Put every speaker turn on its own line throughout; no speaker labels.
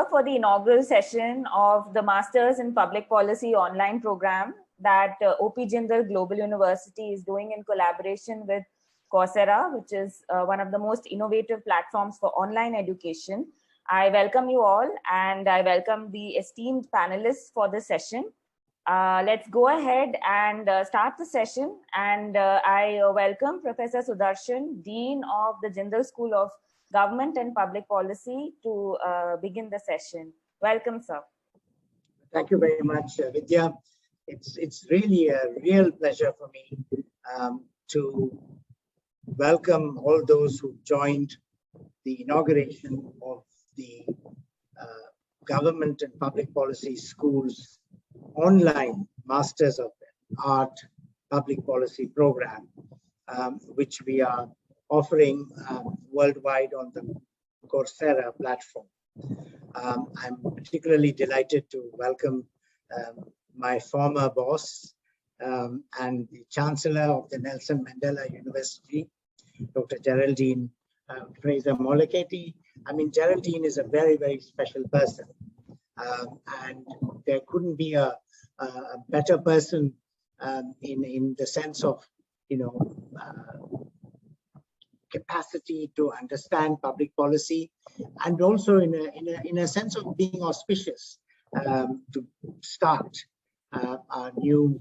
For the inaugural session of the Masters in Public Policy online program that OP Jindal Global University is doing in collaboration with Coursera, which is one of the most innovative platforms for online education. I welcome you all and I welcome the esteemed panelists for the session. Let's go ahead and start the session. And I welcome Professor Sudarshan, Dean of the Jindal School of Government and Public Policy, to begin the session. Welcome, sir.
Thank you very much, Vidya. It's really a real pleasure for me to welcome all those who joined the inauguration of the Government and Public Policy Schools online Masters of Art Public Policy program, which we are offering worldwide on the Coursera platform. I'm particularly delighted to welcome my former boss and the Chancellor of the Nelson Mandela University, Dr. Geraldine Fraser Moleketi. I mean, Geraldine is a very, very special person. And there couldn't be a better person in the sense of, capacity to understand public policy, and also in a sense of being auspicious to start our new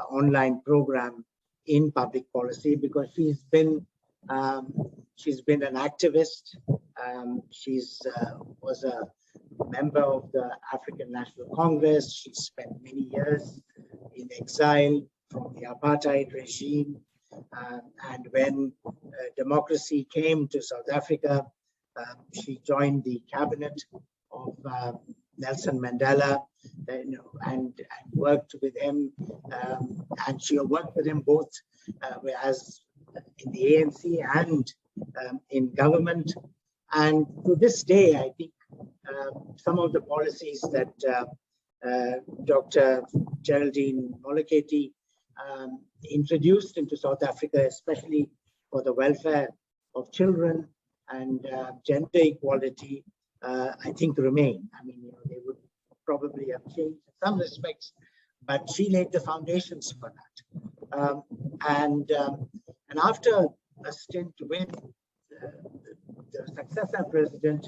online program in public policy, because she's been an activist. She's was a member of the African National Congress. She spent many years in exile from the apartheid regime. And when democracy came to South Africa, she joined the cabinet of Nelson Mandela, and worked with him. And she worked with him both as in the ANC and in government. And to this day, I think some of the policies that Dr. Geraldine Moleketi introduced into South Africa, especially for the welfare of children and gender equality, I think remain. I mean, they would probably have changed in some respects, but she laid the foundations for that. And after a stint with the successor president,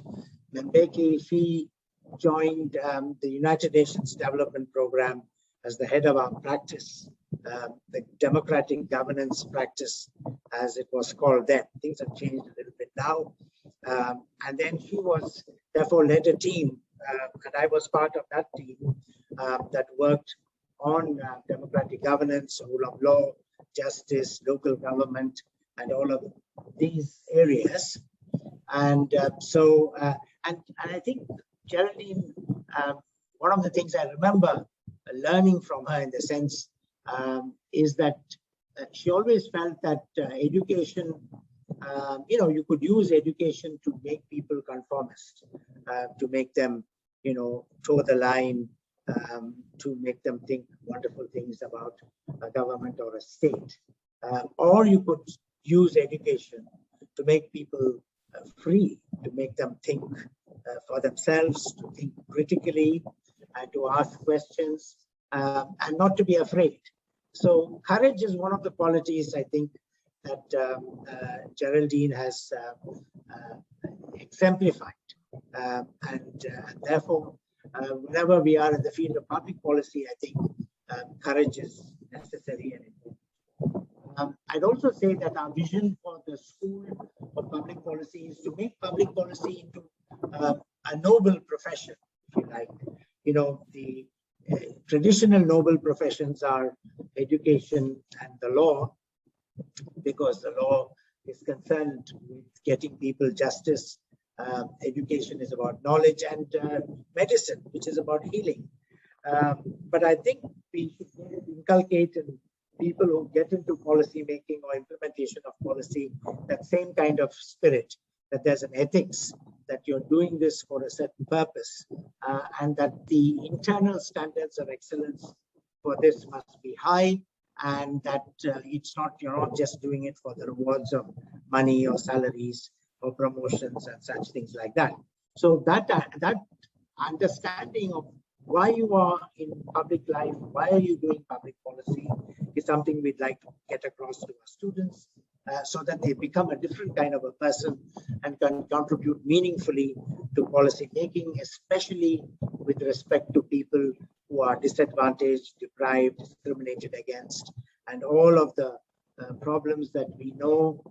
Mbeki, she joined the United Nations Development Program as the head of our practice, the democratic governance practice, as it was called then. Things have changed a little bit now. And then she was, therefore, led a team, and I was part of that team that worked on democratic governance, rule of law, justice, local government, and all of these areas. And and I think Geraldine, one of the things I remember learning from her in the sense is that she always felt that education, you could use education to make people conformist, to make them, toe the line, to make them think wonderful things about a government or a state. Or you could use education to make people free, to make them think for themselves, to think critically, and to ask questions, and not to be afraid. So courage is one of the qualities, I think, that Geraldine has exemplified. And therefore, whenever we are in the field of public policy, I think courage is necessary and important. I'd also say that our vision for the School of Public Policy is to make public policy into a noble profession, if you like. The traditional noble professions are education and the law, because the law is concerned with getting people justice. Education is about knowledge, and medicine, which is about healing. But I think we should inculcate in people who get into policy making or implementation of policy that same kind of spirit, that there's an ethics, that you're doing this for a certain purpose, and that the internal standards of excellence for this must be high, and that you're not just doing it for the rewards of money or salaries or promotions and such things like that. So that understanding of why you are in public life, why are you doing public policy, is something we'd like to get across to our students so that they become a different kind of a person and can contribute meaningfully to policy making, especially with respect to people who are disadvantaged, deprived, discriminated against, and all of the problems that we know,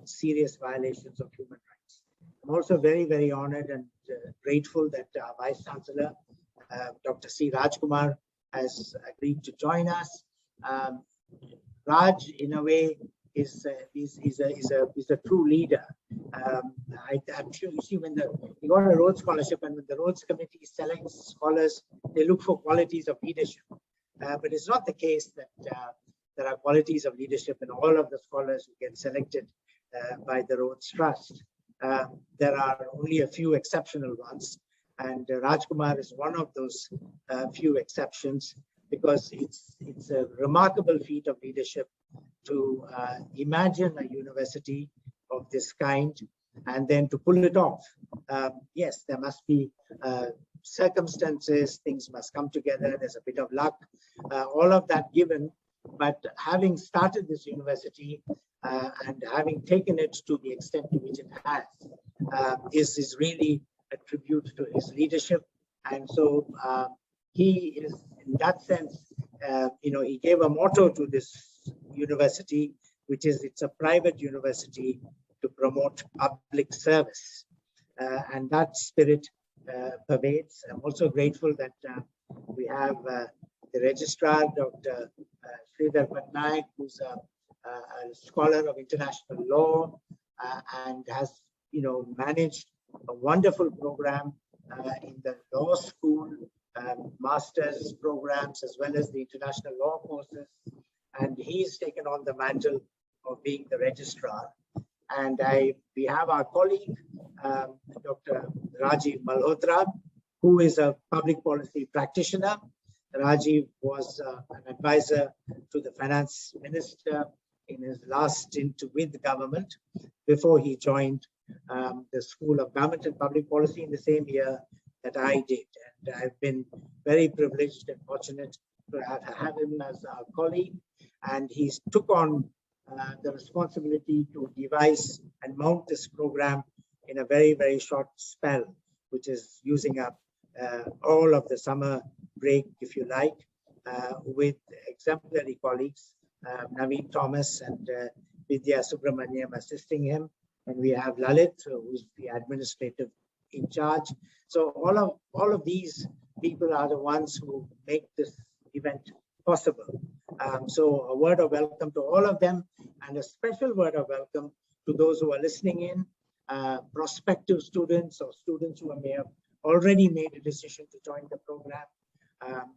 serious violations of human rights. I'm also very, very honored and grateful that our Vice Chancellor, Dr. C. Rajkumar, has agreed to join us. Raj, in a way, is a true leader. I'm sure you see when you got a Rhodes Scholarship, and when the Rhodes Committee selects scholars, they look for qualities of leadership. But it's not the case that there are qualities of leadership in all of the scholars who get selected by the Rhodes Trust. There are only a few exceptional ones, and Rajkumar is one of those few exceptions, because it's a remarkable feat of leadership to imagine a university of this kind and then to pull it off. Yes, there must be circumstances, things must come together, there's a bit of luck, all of that given, but having started this university and having taken it to the extent to which it has is really a tribute to his leadership. And so he is, in that sense, he gave a motto to this university, which is it's a private university to promote public service. And that spirit pervades. I'm also grateful that we have the registrar, Dr. Sridhar Patnaik, who's a scholar of international law and has, managed a wonderful program in the law school, master's programs, as well as the international law courses. And he's taken on the mantle of being the registrar. And we have our colleague, Dr. Rajiv Malhotra, who is a public policy practitioner. Rajiv was an advisor to the finance minister in his last stint with the government before he joined the School of Government and Public Policy in the same year that I did. And I've been very privileged and fortunate to have him as our colleague. And he's took on the responsibility to devise and mount this program in a very, very short spell, which is using up all of the summer break, if you like, with exemplary colleagues, Naveen Thomas and Vidya Subramaniam assisting him. And we have Lalit, who's the administrative in charge. So all of these people are the ones who make this event possible. So a word of welcome to all of them, and a special word of welcome to those who are listening in, prospective students or students who may have already made a decision to join the program.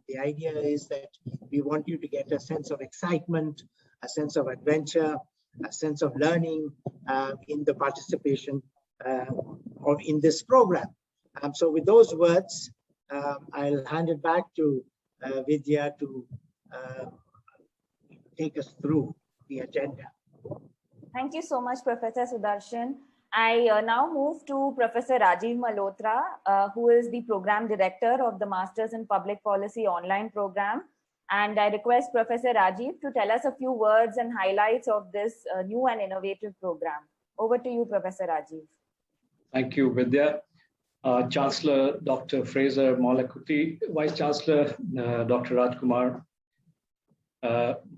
The idea is that we want you to get a sense of excitement, a sense of adventure, a sense of learning in the participation in this program. So with those words, I'll hand it back to Vidya to take us through the agenda.
Thank you so much, Professor Sudarshan. I now move to Professor Rajiv Malhotra, who is the Program Director of the Masters in Public Policy online program. And I request Professor Rajiv to tell us a few words and highlights of this new and innovative program. Over to you, Professor Rajiv.
Thank you, Vidya. Chancellor Dr. Fraser Malakuti, Vice Chancellor Dr. Rajkumar,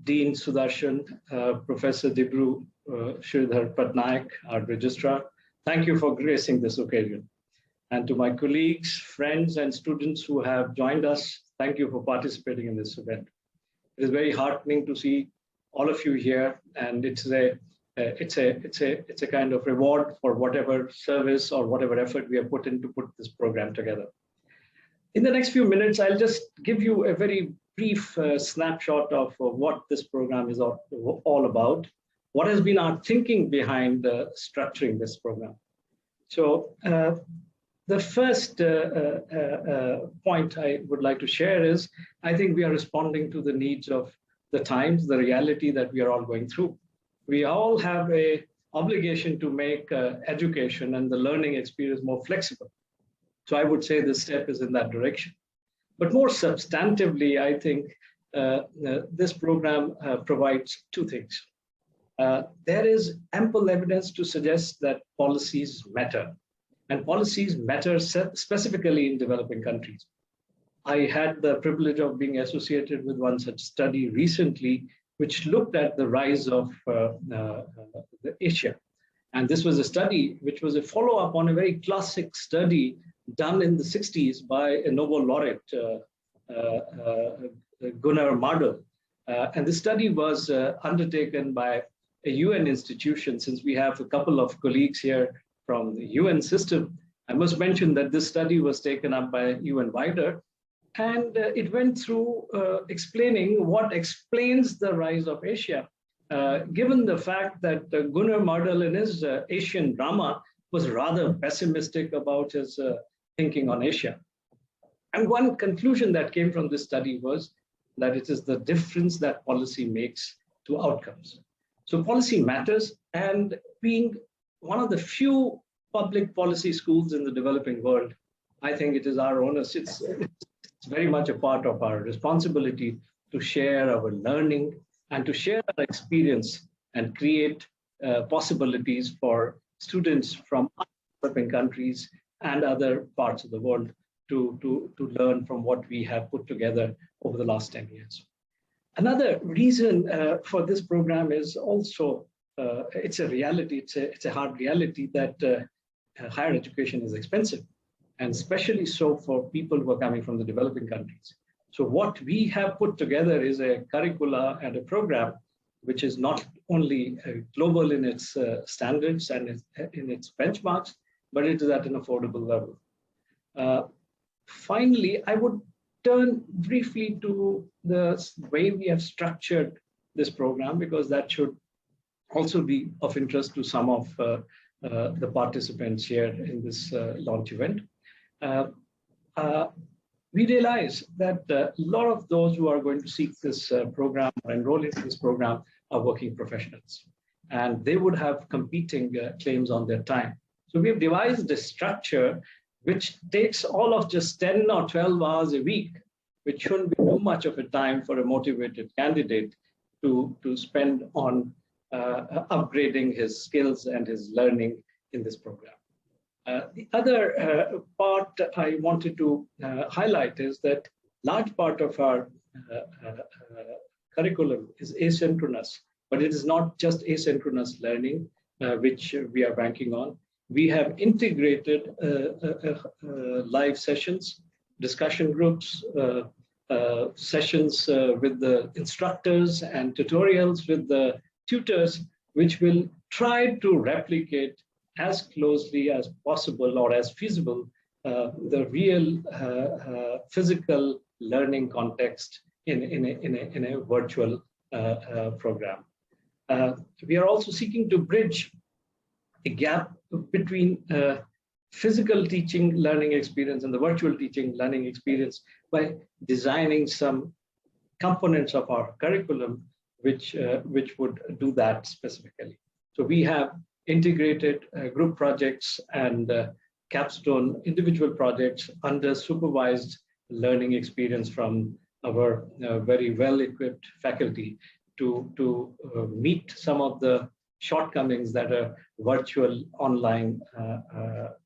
Dean Sudarshan, Professor Dibru Sridhar Patnaik, our registrar. Thank you for gracing this occasion. And to my colleagues, friends, and students who have joined us, thank you for participating in this event. It is very heartening to see all of you here, and it's a kind of reward for whatever service or whatever effort we have put in to put this program together. In the next few minutes, I'll just give you a very brief snapshot of what this program is all about, what has been our thinking behind structuring this program. So the first point I would like to share is, I think we are responding to the needs of the times, the reality that we are all going through. We all have an obligation to make education and the learning experience more flexible. So I would say this step is in that direction. But more substantively, I think this program provides two things. There is ample evidence to suggest that policies matter, and policies matter specifically in developing countries. I had the privilege of being associated with one such study recently, which looked at the rise of Asia. And this was a study which was a follow-up on a very classic study done in the 60s by a Nobel laureate, Gunnar Myrdal. And the study was undertaken by a UN institution. Since we have a couple of colleagues here from the UN system, I must mention that this study was taken up by UN Wider, and it went through explaining what explains the rise of Asia, given the fact that Gunnar Myrdal in his Asian drama was rather pessimistic about his thinking on Asia. And one conclusion that came from this study was that it is the difference that policy makes to outcomes. So policy matters, and being one of the few public policy schools in the developing world, I think it is our onus. It's very much a part of our responsibility to share our learning and to share our experience and create possibilities for students from developing countries and other parts of the world to learn from what we have put together over the last 10 years. Another reason for this program is also, it's a reality, it's a hard reality that higher education is expensive, and especially so for people who are coming from the developing countries. So what we have put together is a curricula and a program which is not only global in its standards and in its benchmarks, but it is at an affordable level. Finally, I would turn briefly to the way we have structured this program, because that should also be of interest to some of the participants here in this launch event. We realize that a lot of those who are going to seek this program or enroll in this program are working professionals, and they would have competing claims on their time. So we've devised a structure which takes all of just 10 or 12 hours a week, which shouldn't be too much of a time for a motivated candidate to spend on upgrading his skills and his learning in this program. The other part I wanted to highlight is that large part of our curriculum is asynchronous, but it is not just asynchronous learning, which we are banking on. We have integrated live sessions, discussion groups, sessions with the instructors and tutorials with the tutors, which will try to replicate as closely as possible or as feasible the real physical learning context in a virtual program. We are also seeking to bridge a gap between physical teaching learning experience and the virtual teaching learning experience by designing some components of our curriculum which would do that specifically. So we have integrated group projects and capstone individual projects under supervised learning experience from our very well-equipped faculty to meet some of the shortcomings that a virtual online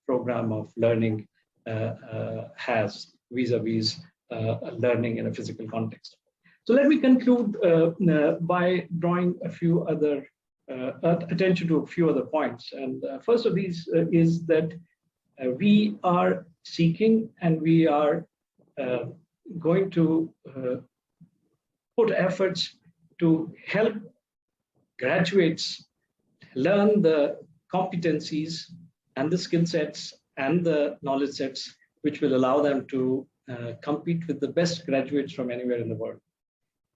program of learning has vis-a-vis learning in a physical context. So let me conclude by drawing a few other attention to a few other points. And first of these is that we are seeking and we are going to put efforts to help graduates learn the competencies and the skill sets and the knowledge sets which will allow them to compete with the best graduates from anywhere in the world.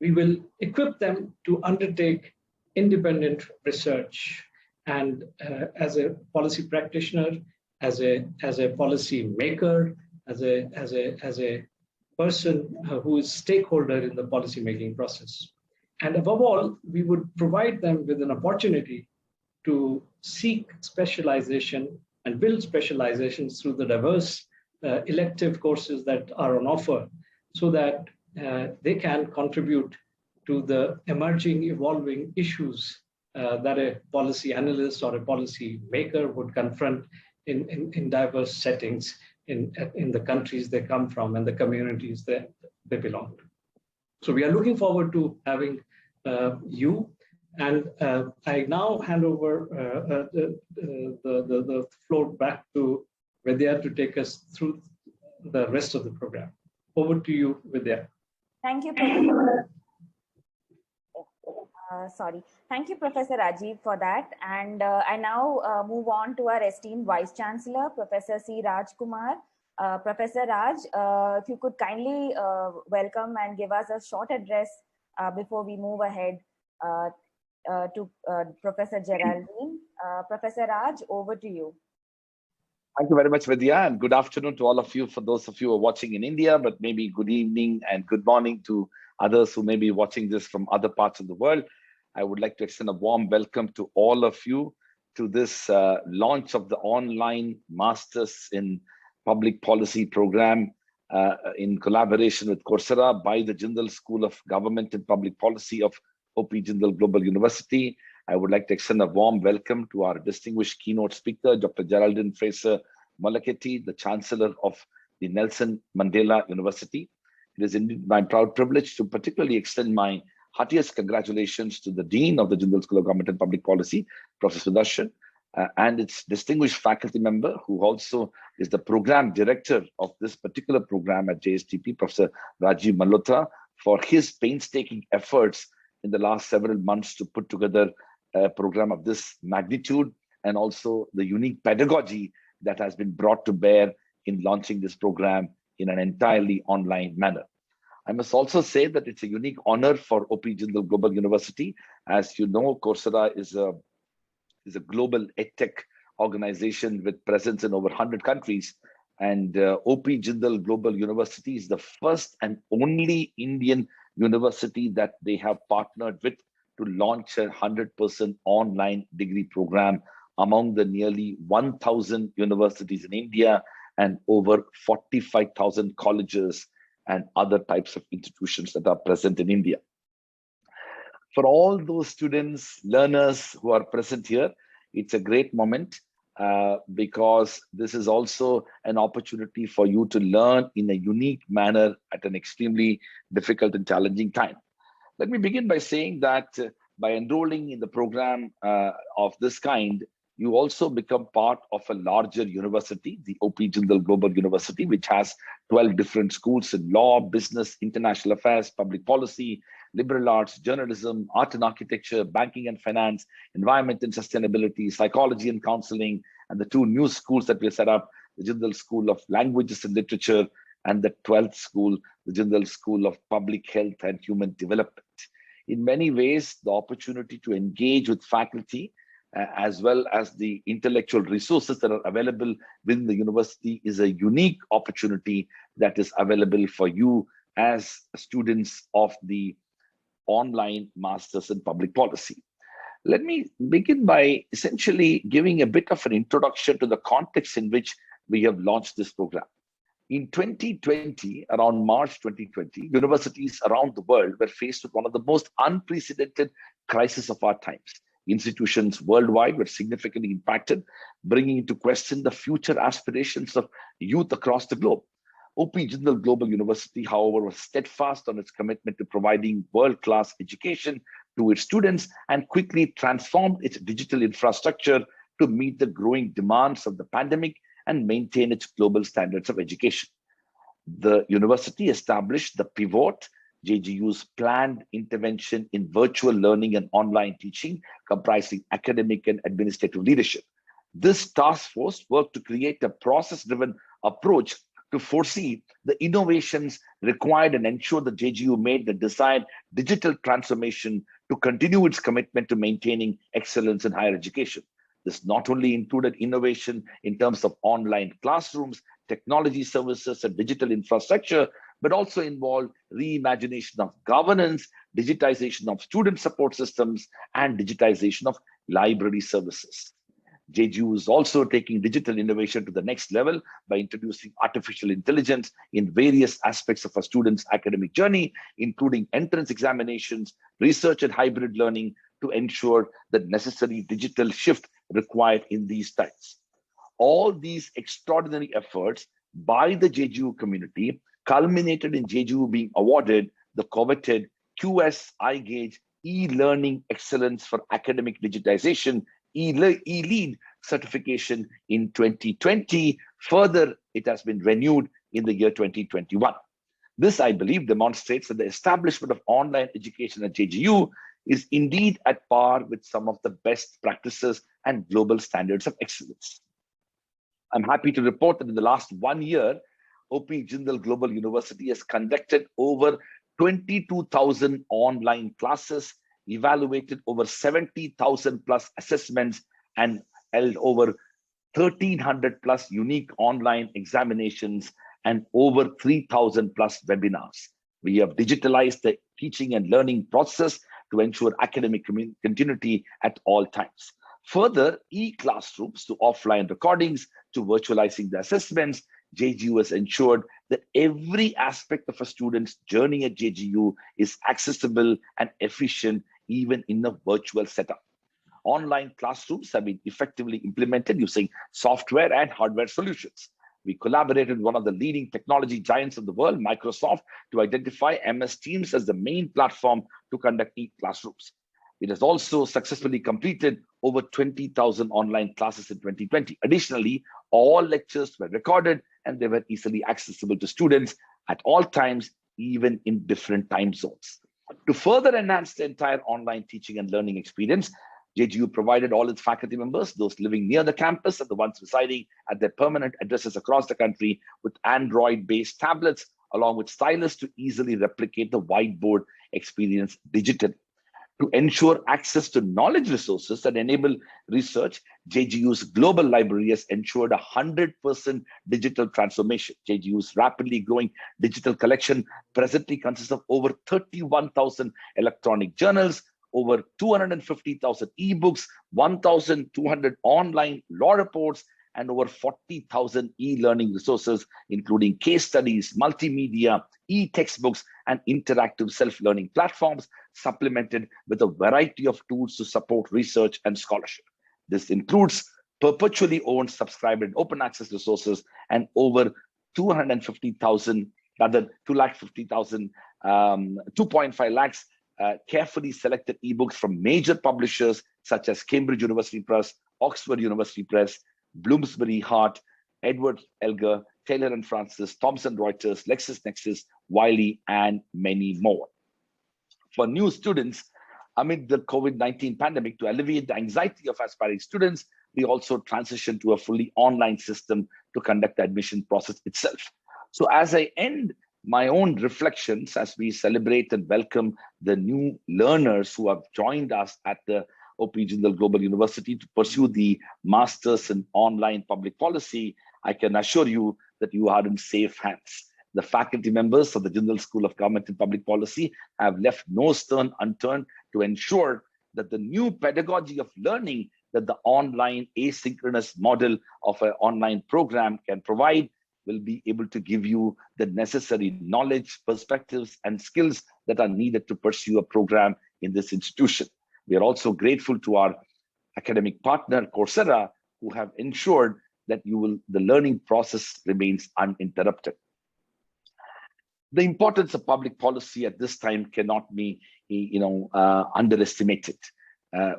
We will equip them to undertake independent research, and as a policy practitioner, as a policy maker, as a person who is stakeholder in the policy making process. And above all, we would provide them with an opportunity to seek specialization and build specializations through the diverse elective courses that are on offer so that they can contribute to the emerging, evolving issues that a policy analyst or a policy maker would confront in diverse settings in the countries they come from and the communities that they belong to. So we are looking forward to having you. And I now hand over the floor back to Vidya to take us through the rest of the program. Over to you, Vidya.
Thank you, Professor. Thank you, Professor Rajiv, for that. And I now move on to our esteemed Vice Chancellor, Professor C. Raj Kumar. Professor Raj, if you could kindly welcome and give us a short address before we move ahead to Professor Geraldine. Professor Raj, over to you.
Thank you very much, Vidya, and good afternoon to all of you. For those of you who are watching in India, but maybe good evening and good morning to others who may be watching this from other parts of the world. I would like to extend a warm welcome to all of you to this launch of the online Masters in Public Policy program in collaboration with Coursera by the Jindal School of Government and Public Policy of OP Jindal Global University. I would like to extend a warm welcome to our distinguished keynote speaker, Dr. Geraldine Fraser Moleketi, the Chancellor of the Nelson Mandela University. It is indeed my proud privilege to particularly extend my heartiest congratulations to the Dean of the Jindal School of Government and Public Policy, Professor Sudarshan, and its distinguished faculty member, who also is the program director of this particular program at JSGP, Professor Rajiv Malhotra, for his painstaking efforts in the last several months to put together a program of this magnitude, and also the unique pedagogy that has been brought to bear in launching this program in an entirely online manner. I must also say that it's a unique honor for OP Jindal Global University. As you know, Coursera is a global edtech organization with presence in over 100 countries. And OP Jindal Global University is the first and only Indian university that they have partnered with to launch a 100% online degree program among the nearly 1,000 universities in India and over 45,000 colleges and other types of institutions that are present in India. For all those students, learners who are present here, it's a great moment because this is also an opportunity for you to learn in a unique manner at an extremely difficult and challenging time. Let me begin by saying that by enrolling in the program of this kind, you also become part of a larger university, the OP Jindal Global University, which has 12 different schools in law, business, international affairs, public policy, liberal arts, journalism, art and architecture, banking and finance, environment and sustainability, psychology and counseling, and the two new schools that we set up, the Jindal School of Languages and Literature, and the 12th school, the Jindal School of Public Health and Human Development. In many ways, the opportunity to engage with faculty as well as the intellectual resources that are available within the university is a unique opportunity that is available for you as students of the online Masters in Public Policy. Let me begin by essentially giving a bit of an introduction to the context in which we have launched this program. In 2020, around March 2020, universities around the world were faced with one of the most unprecedented crises of our times. Institutions worldwide were significantly impacted, bringing into question the future aspirations of youth across the globe. OP Jindal Global University, however, was steadfast on its commitment to providing world-class education to its students and quickly transformed its digital infrastructure to meet the growing demands of the pandemic and maintain its global standards of education. The university established the PIVOT, JGU's planned intervention in virtual learning and online teaching, comprising academic and administrative leadership. This task force worked to create a process-driven approach to foresee the innovations required and ensure the JGU made the desired digital transformation to continue its commitment to maintaining excellence in higher education. This not only included innovation in terms of online classrooms, technology services, and digital infrastructure, but also involved reimagination of governance, digitization of student support systems, and digitization of library services. JGU is also taking digital innovation to the next level by introducing artificial intelligence in various aspects of a student's academic journey, including entrance examinations, research and hybrid learning, to ensure the necessary digital shift required in these times. All these extraordinary efforts by the JGU community culminated in JGU being awarded the coveted QS iGauge e-learning excellence for academic digitization e-lead certification in 2020. Further, it has been renewed in the year 2021. This, I believe, demonstrates that the establishment of online education at JGU is indeed at par with some of the best practices and global standards of excellence. I'm happy to report that in the last 1 year, OP Jindal Global University has conducted over 22,000 online classes, evaluated over 70,000 plus assessments, and held over 1,300 plus unique online examinations and over 3,000 plus webinars. We have digitalized the teaching and learning process to ensure academic continuity at all times. Further, e-classrooms to offline recordings to virtualizing the assessments, JGU has ensured that every aspect of a student's journey at JGU is accessible and efficient, even in a virtual setup. Online classrooms have been effectively implemented using software and hardware solutions. We collaborated with one of the leading technology giants of the world, Microsoft, to identify MS Teams as the main platform to conduct e-classrooms. It has also successfully completed over 20,000 online classes in 2020. Additionally, all lectures were recorded and they were easily accessible to students at all times, even in different time zones. To further enhance the entire online teaching and learning experience, JGU provided all its faculty members, those living near the campus and the ones residing at their permanent addresses across the country, with Android-based tablets, along with stylus to easily replicate the whiteboard experience digitally. To ensure access to knowledge resources that enable research, JGU's global library has ensured 100% digital transformation. JGU's rapidly growing digital collection presently consists of over 31,000 electronic journals, over 250,000 ebooks, 1,200 online law reports, and over 40,000 e-learning resources, including case studies, multimedia, e-textbooks, and interactive self-learning platforms, supplemented with a variety of tools to support research and scholarship. This includes perpetually owned, subscribed, and open access resources, and over 250,000, rather 250,000, 2.5 lakhs carefully selected ebooks from major publishers such as Cambridge University Press, Oxford University Press, Bloomsbury Hart, Edward Elgar, Taylor and Francis, Thomson Reuters, LexisNexis, Wiley, and many more. For new students, amid the COVID-19 pandemic, to alleviate the anxiety of aspiring students, we also transitioned to a fully online system to conduct the admission process itself. So as I end my own reflections, as we celebrate and welcome the new learners who have joined us at the OP Jindal Global University to pursue the Masters in Online Public Policy, I can assure you that you are in safe hands. The faculty members of the Jindal School of Government and Public Policy have left no stone unturned to ensure that the new pedagogy of learning that the online asynchronous model of an online program can provide will be able to give you the necessary knowledge, perspectives, and skills that are needed to pursue a program in this institution. We are also grateful to our academic partner, Coursera, who have ensured that the learning process remains uninterrupted. The importance of public policy at this time cannot be, underestimated.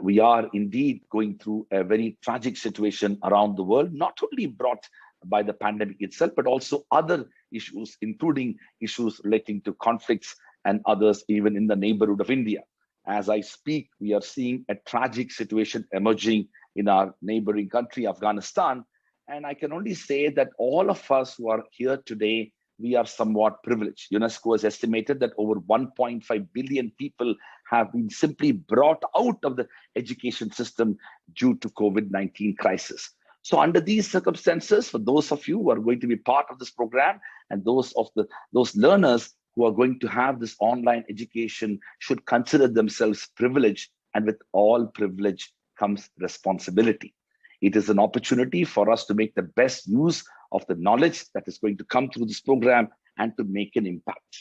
We are indeed going through a very tragic situation around the world, not only brought by the pandemic itself, but also other issues, including issues relating to conflicts and others, even in the neighborhood of India. As I speak, we are seeing a tragic situation emerging in our neighboring country, Afghanistan. And I can only say that all of us who are here today, we are somewhat privileged. UNESCO has estimated that over 1.5 billion people have been simply brought out of the education system due to COVID-19 crisis. So under these circumstances, for those of you who are going to be part of this program and those learners who are going to have this online education should consider themselves privileged, and with all privilege comes responsibility. It is an opportunity for us to make the best use of the knowledge that is going to come through this program and to make an impact.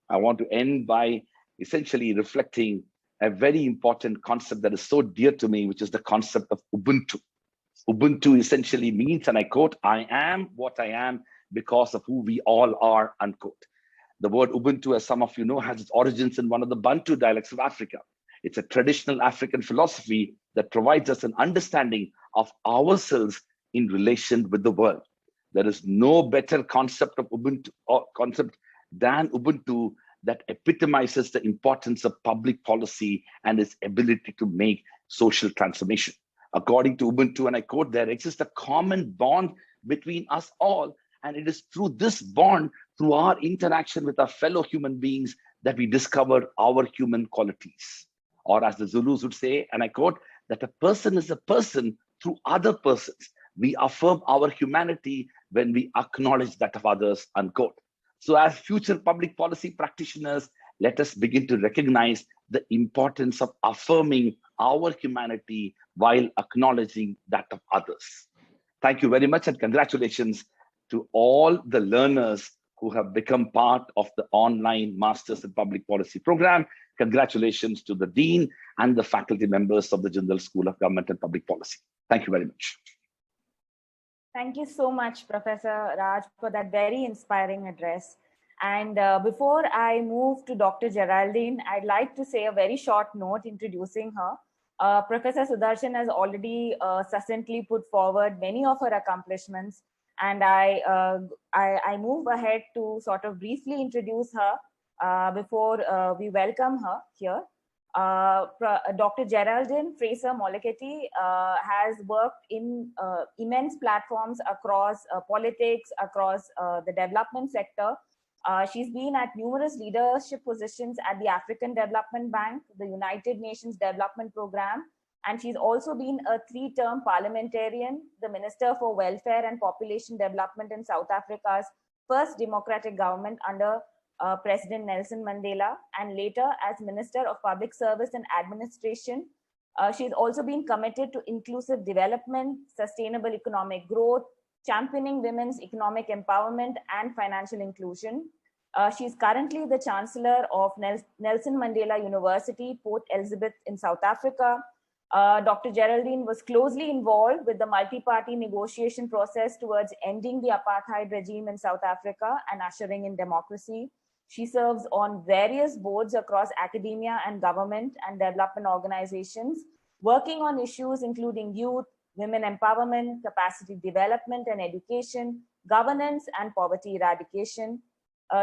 I want to end by essentially reflecting a very important concept that is so dear to me, which is the concept of Ubuntu. Ubuntu essentially means, and I quote, "I am what I am because of who we all are," unquote. The word Ubuntu, as some of you know, has its origins in one of the Bantu dialects of Africa. It's a traditional African philosophy that provides us an understanding of ourselves in relation with the world. There is no better concept of Ubuntu or concept than Ubuntu that epitomizes the importance of public policy and its ability to make social transformation. According to Ubuntu, and I quote, "There exists a common bond between us all, and it is through this bond, through our interaction with our fellow human beings, that we discover our human qualities." Or as the Zulus would say, and I quote, "that a person is a person through other persons. We affirm our humanity when we acknowledge that of others," unquote. So as future public policy practitioners, let us begin to recognize the importance of affirming our humanity while acknowledging that of others. Thank you very much, and congratulations to all the learners who have become part of the online Masters in Public Policy program. Congratulations to the Dean and the faculty members of the Jindal School of Government and Public Policy. Thank you very much.
Thank you so much, Professor Raj, for that very inspiring address. And before I move to Dr. Geraldine, I'd like to say a very short note introducing her. Professor Sudarshan has already succinctly put forward many of her accomplishments, and I move ahead to sort of briefly introduce her before we welcome her here. Dr. Geraldine Fraser-Moleketi has worked in immense platforms across politics, across the development sector. She's been at numerous leadership positions at the African Development Bank, the United Nations Development Program, and she's also been a 3-term parliamentarian, the Minister for Welfare and Population Development in South Africa's first democratic government under President Nelson Mandela, and later as Minister of Public Service and Administration. She's also been committed to inclusive development, sustainable economic growth, championing women's economic empowerment and financial inclusion. She's currently the Chancellor of Nelson Mandela University, Port Elizabeth in South Africa. Dr. Geraldine was closely involved with the multi-party negotiation process towards ending the apartheid regime in South Africa and ushering in democracy. She serves on various boards across academia and government and development organizations, working on issues including youth, women empowerment, capacity development and education, governance, and poverty eradication.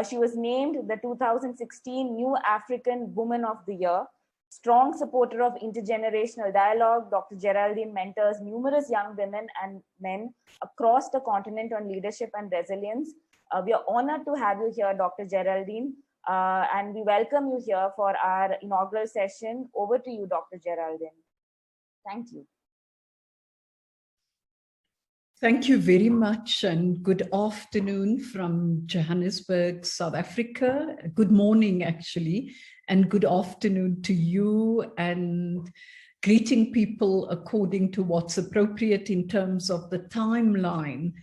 She was named the 2016 New African Woman of the Year. Strong supporter of intergenerational dialogue, Dr. Geraldine mentors numerous young women and men across the continent on leadership and resilience. We are honored to have you here, Dr. Geraldine, and we welcome you here for our inaugural session. Over to you, Dr. Geraldine. Thank you.
Thank you very much, and good afternoon from Johannesburg, South Africa. Good morning, actually, and good afternoon to you, and greeting people according to what's appropriate in terms of the timeline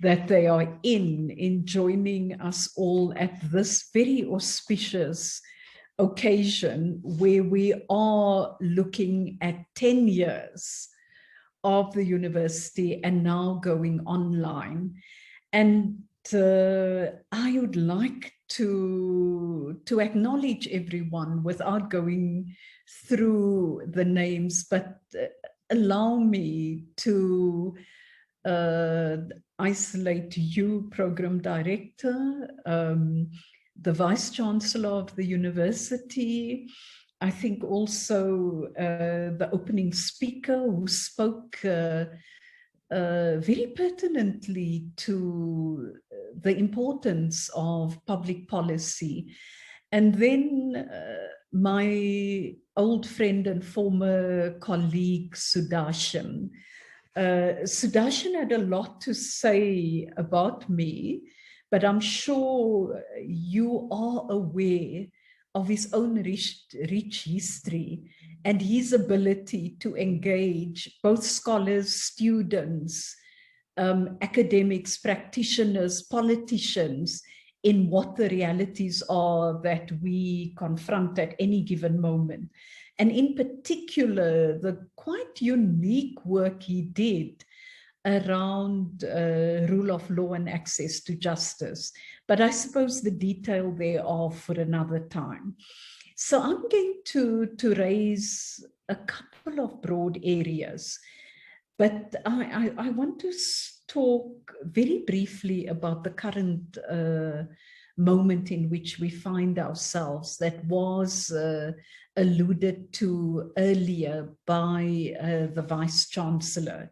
that they are in joining us all at this very auspicious occasion where we are looking at 10 years of the university and now going online. And I would like to acknowledge everyone without going through the names, but allow me to isolate you, Program Director, the Vice Chancellor of the university, I think also the opening speaker who spoke very pertinently to the importance of public policy. And then my old friend and former colleague, Sudarshan. Sudarshan had a lot to say about me, but I'm sure you are aware of his own rich history and his ability to engage both scholars, students, academics, practitioners, politicians in what the realities are that we confront at any given moment. And in particular, the quite unique work he did around rule of law and access to justice. But I suppose the detail thereof for another time. So I'm going to raise a couple of broad areas, but I want to talk very briefly about the current moment in which we find ourselves that was alluded to earlier by the Vice Chancellor,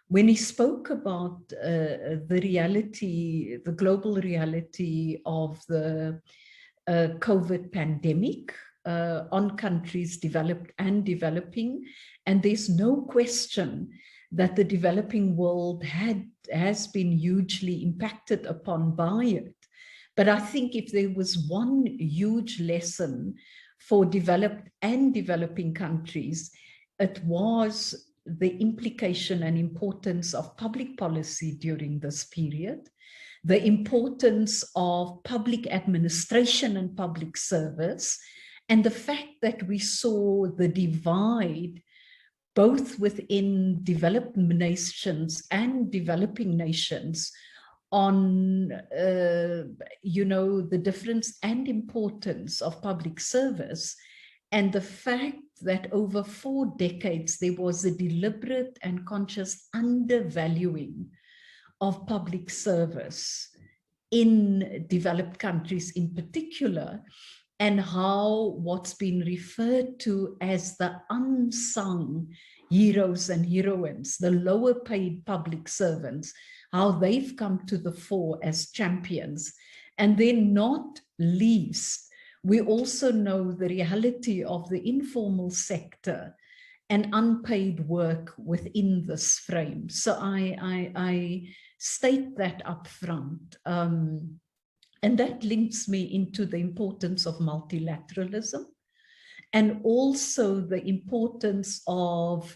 when he spoke about the reality, the global reality of the COVID pandemic on countries developed and developing. And there's no question that the developing world has been hugely impacted upon by it. But I think if there was one huge lesson for developed and developing countries, it was the implication and importance of public policy during this period, the importance of public administration and public service, and the fact that we saw the divide both within developed nations and developing nations on the difference and importance of public service, and the fact that over 4 decades there was a deliberate and conscious undervaluing of public service in developed countries in particular, and how what's been referred to as the unsung heroes and heroines, the lower paid public servants, how they've come to the fore as champions. And then not least, we also know the reality of the informal sector and unpaid work within this frame. So I state that up front. And that links me into the importance of multilateralism and also the importance of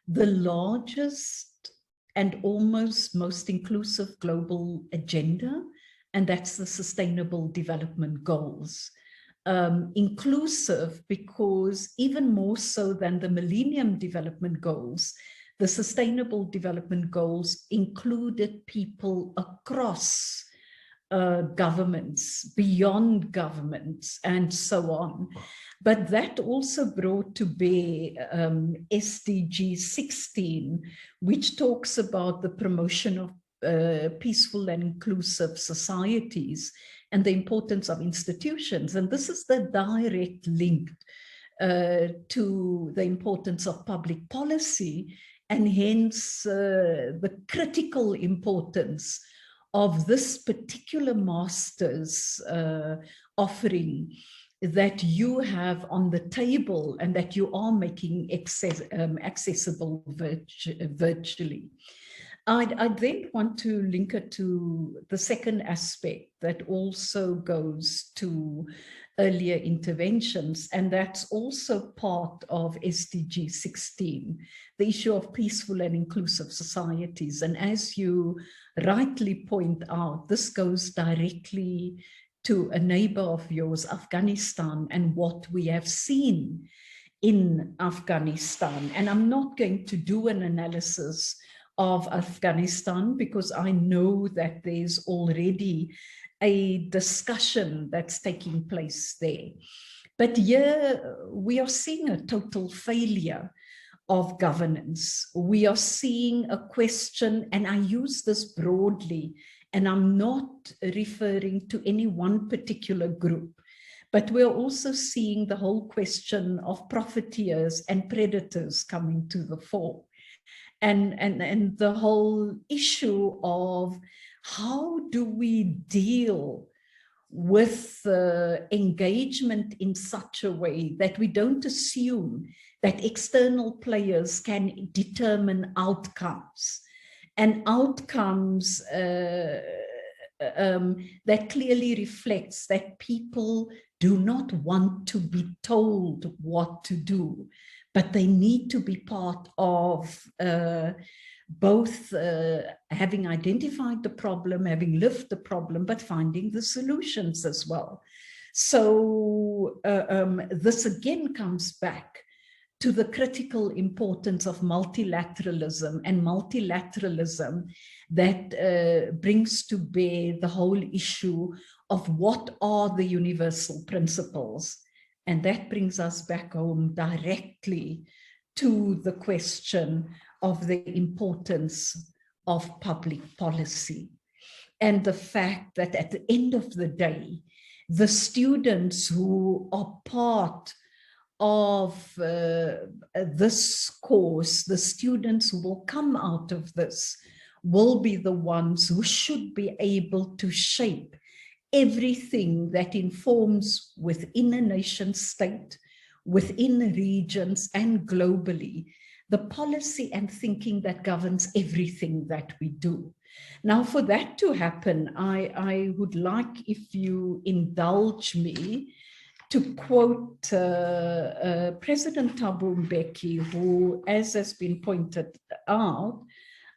the largest and almost most inclusive global agenda, and that's the Sustainable Development Goals. Inclusive because even more so than the Millennium Development Goals, the Sustainable Development Goals included people across governments, beyond governments, and so on. But that also brought to bear SDG 16, which talks about the promotion of peaceful and inclusive societies and the importance of institutions. And this is the direct link to the importance of public policy, and hence the critical importance of this particular master's offering that you have on the table and that you are making accessible virtually. I then want to link it to the second aspect that also goes to earlier interventions, and that's also part of SDG 16, the issue of peaceful and inclusive societies. And as you rightly point out, this goes directly to a neighbor of yours, Afghanistan, and what we have seen in Afghanistan. And I'm not going to do an analysis of Afghanistan because I know that there's already a discussion that's taking place there. But here we are seeing a total failure of governance. We are seeing a question, and I use this broadly, and I'm not referring to any one particular group, but we're also seeing the whole question of profiteers and predators coming to the fore. And the whole issue of how do we deal with engagement in such a way that we don't assume that external players can determine outcomes, and outcomes that clearly reflects that people do not want to be told what to do, but they need to be part of both having identified the problem, having lived the problem, but finding the solutions as well. So this again comes back to the critical importance of multilateralism, and multilateralism that brings to bear the whole issue of what are the universal principles. And that brings us back home directly to the question of the importance of public policy, and the fact that at the end of the day, the students who are part of this course, the students who will come out of this, will be the ones who should be able to shape everything that informs within a nation state, within regions, and globally, the policy and thinking that governs everything that we do. Now, for that to happen, I would like, if you indulge me, to quote President Thabo Mbeki, who, as has been pointed out,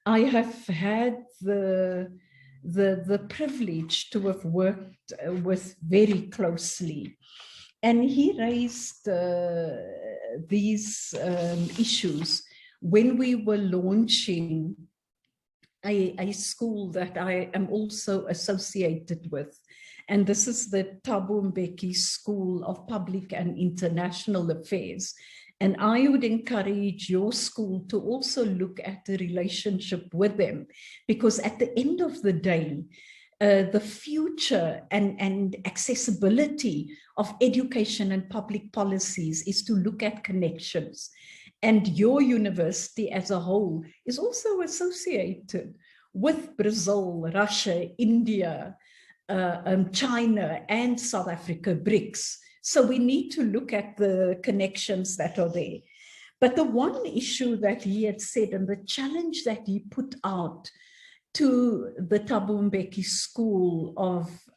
I have had the privilege to have worked with very closely. And he raised these issues when we were launching a school that I am also associated with. And this is the Thabo Mbeki School of Public and International Affairs. And I would encourage your school to also look at the relationship with them, because at the end of the day, the future and accessibility of education and public policies is to look at connections. And your university as a whole is also associated with Brazil, Russia, India, China, and South Africa, BRICS. So we need to look at the connections that are there. But the one issue that he had said, and the challenge that he put out to the Thabo Mbeki school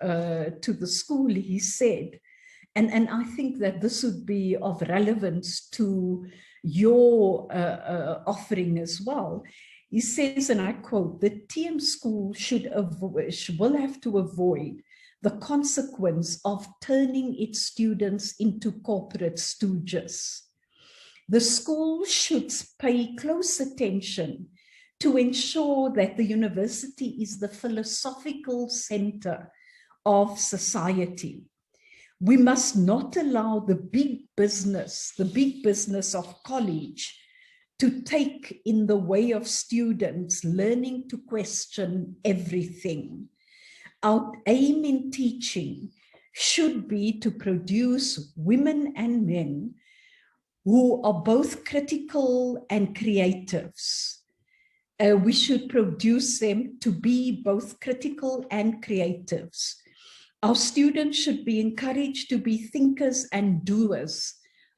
to the school, he said, and I think that this would be of relevance to your offering as well. He says, and I quote, the TM school will have to avoid the consequence of turning its students into corporate stooges. The school should pay close attention to ensure that the university is the philosophical center of society. We must not allow the big business of college to take in the way of students learning to question everything. Our aim in teaching should be to produce women and men who are both critical and creatives. We should produce them to be both critical and creatives. Our students should be encouraged to be thinkers and doers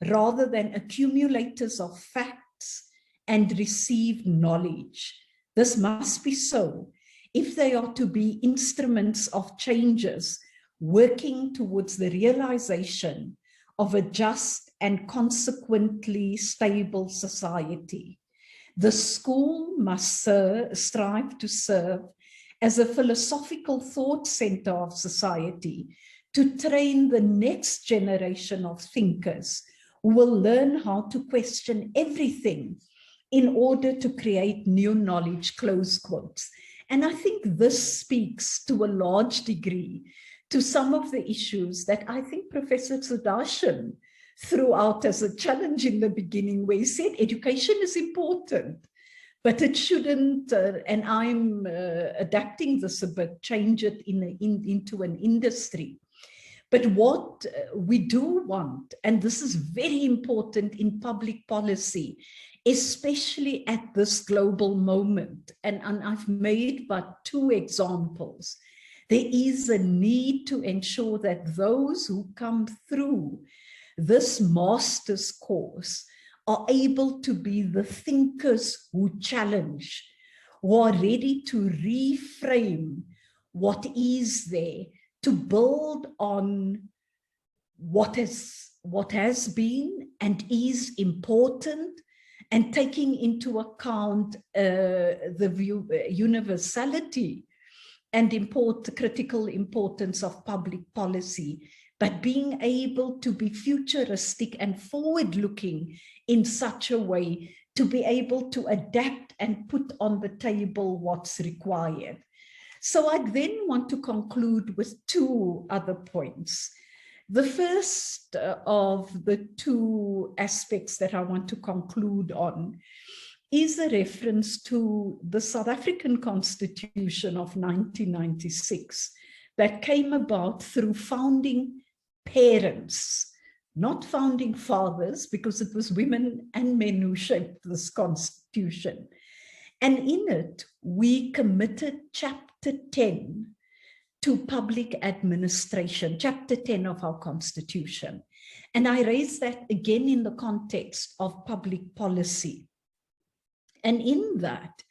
rather than accumulators of facts and received knowledge. This must be so if they are to be instruments of changes working towards the realization of a just and consequently stable society. The school must strive to serve as a philosophical thought center of society to train the next generation of thinkers who will learn how to question everything in order to create new knowledge, close quotes. And I think this speaks to a large degree to some of the issues that I think Professor Sudarshan threw out as a challenge in the beginning, where he said education is important, but it shouldn't, and I'm adapting this a bit, change it into an industry. But what we do want, and this is very important in public policy, especially at this global moment, and I've made but 2 examples. There is a need to ensure that those who come through this master's course are able to be the thinkers who challenge, who are ready to reframe what is there, to build on what has been and is important, and taking into account the universality and critical importance of public policy, but being able to be futuristic and forward-looking in such a way to be able to adapt and put on the table what's required. So I then want to conclude with two other points. The first of the two aspects that I want to conclude on is a reference to the South African Constitution of 1996 that came about through founding parents, not founding fathers, because it was women and men who shaped this constitution. And in it, we committed Chapter 10 to public administration, Chapter 10 of our Constitution. And I raise that again in the context of public policy. And in that,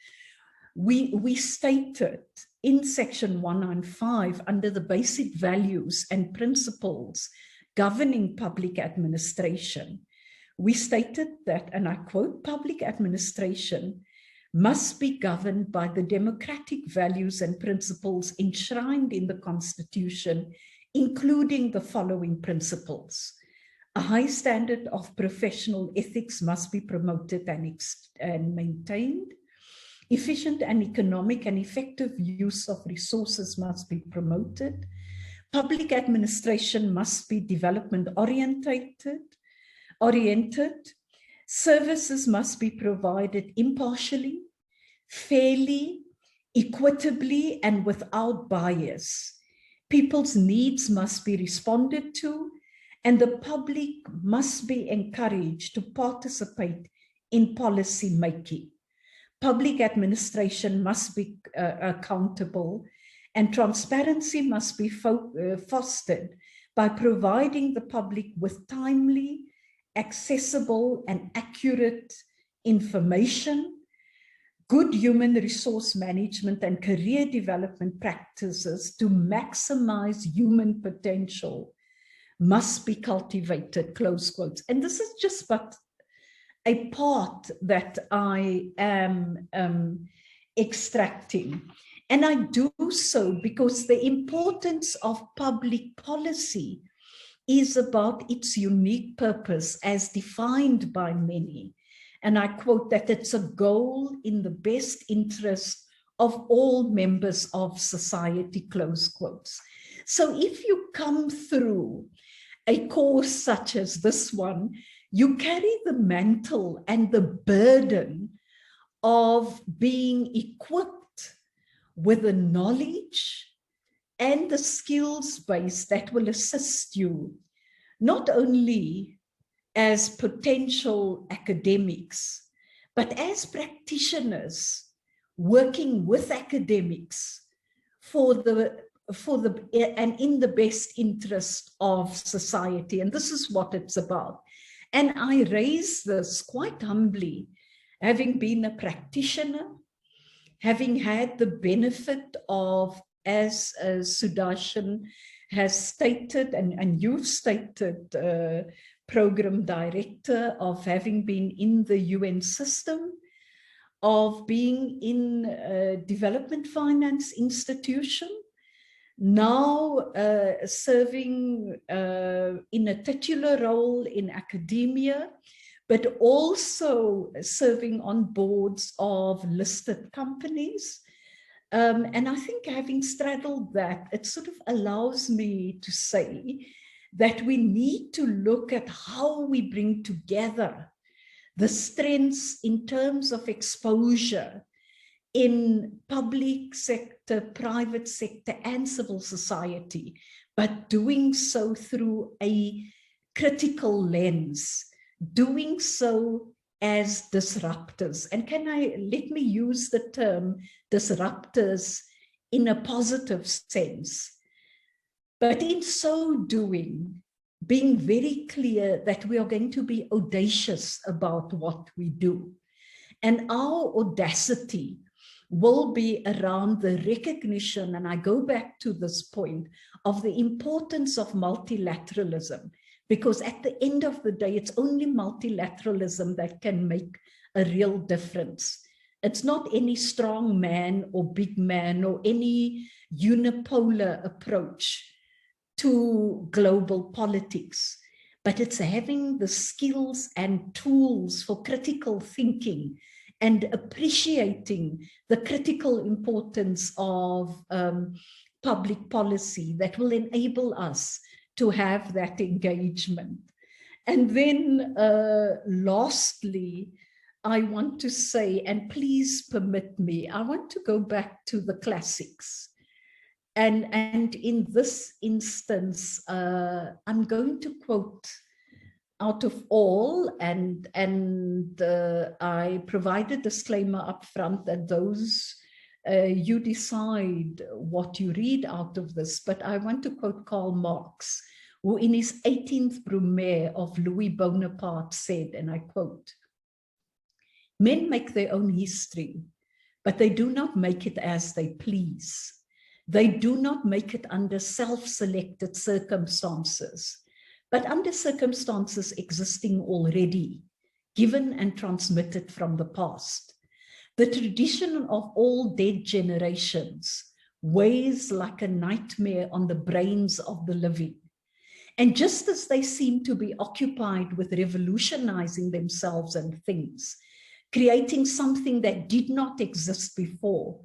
we stated in section 195, under the basic values and principles governing public administration, we stated that, and I quote, public administration must be governed by the democratic values and principles enshrined in the Constitution, including the following principles. A high standard of professional ethics must be promoted and maintained. Efficient and economic and effective use of resources must be promoted. Public administration must be development oriented. Services must be provided impartially, fairly, equitably, and without bias. People's needs must be responded to, and the public must be encouraged to participate in policy making. Public administration must be accountable, and transparency must be fostered by providing the public with timely, accessible, and accurate information. Good human resource management and career development practices to maximize human potential must be cultivated, close quotes. And this is just but a part that I am extracting. And I do so because the importance of public policy is about its unique purpose as defined by many. And I quote that it's a goal in the best interest of all members of society, close quotes. So if you come through a course such as this one, you carry the mantle and the burden of being equipped with the knowledge and the skills base that will assist you, not only as potential academics, but as practitioners working with academics and in the best interest of society. And this is what it's about. And I raise this quite humbly, having been a practitioner, having had the benefit of, as Sudarshan has stated, and you've stated, program director, of having been in the UN system, of being in a development finance institution, now serving in a titular role in academia, but also serving on boards of listed companies. And I think having straddled that, it sort of allows me to say that we need to look at how we bring together the strengths in terms of exposure in public sector, private sector, and civil society, but doing so through a critical lens, doing so as disruptors. And let me use the term disruptors in a positive sense, but in so doing, being very clear that we are going to be audacious about what we do. And our audacity will be around the recognition, and I go back to this point, of the importance of multilateralism, because at the end of the day, it's only multilateralism that can make a real difference. It's not any strong man or big man or any unipolar approach to global politics, but it's having the skills and tools for critical thinking and appreciating the critical importance of public policy that will enable us to have that engagement. And then lastly, I want to say, and please permit me, I want to go back to the classics. And in this instance, I'm going to quote out of all, and I provide a disclaimer up front that those, you decide what you read out of this, but I want to quote Karl Marx, who in his 18th Brumaire of Louis Bonaparte said, and I quote, "Men make their own history, but they do not make it as they please. They do not make it under self-selected circumstances, but under circumstances existing already, given and transmitted from the past. The tradition of all dead generations weighs like a nightmare on the brains of the living. And just as they seem to be occupied with revolutionizing themselves and things, creating something that did not exist before,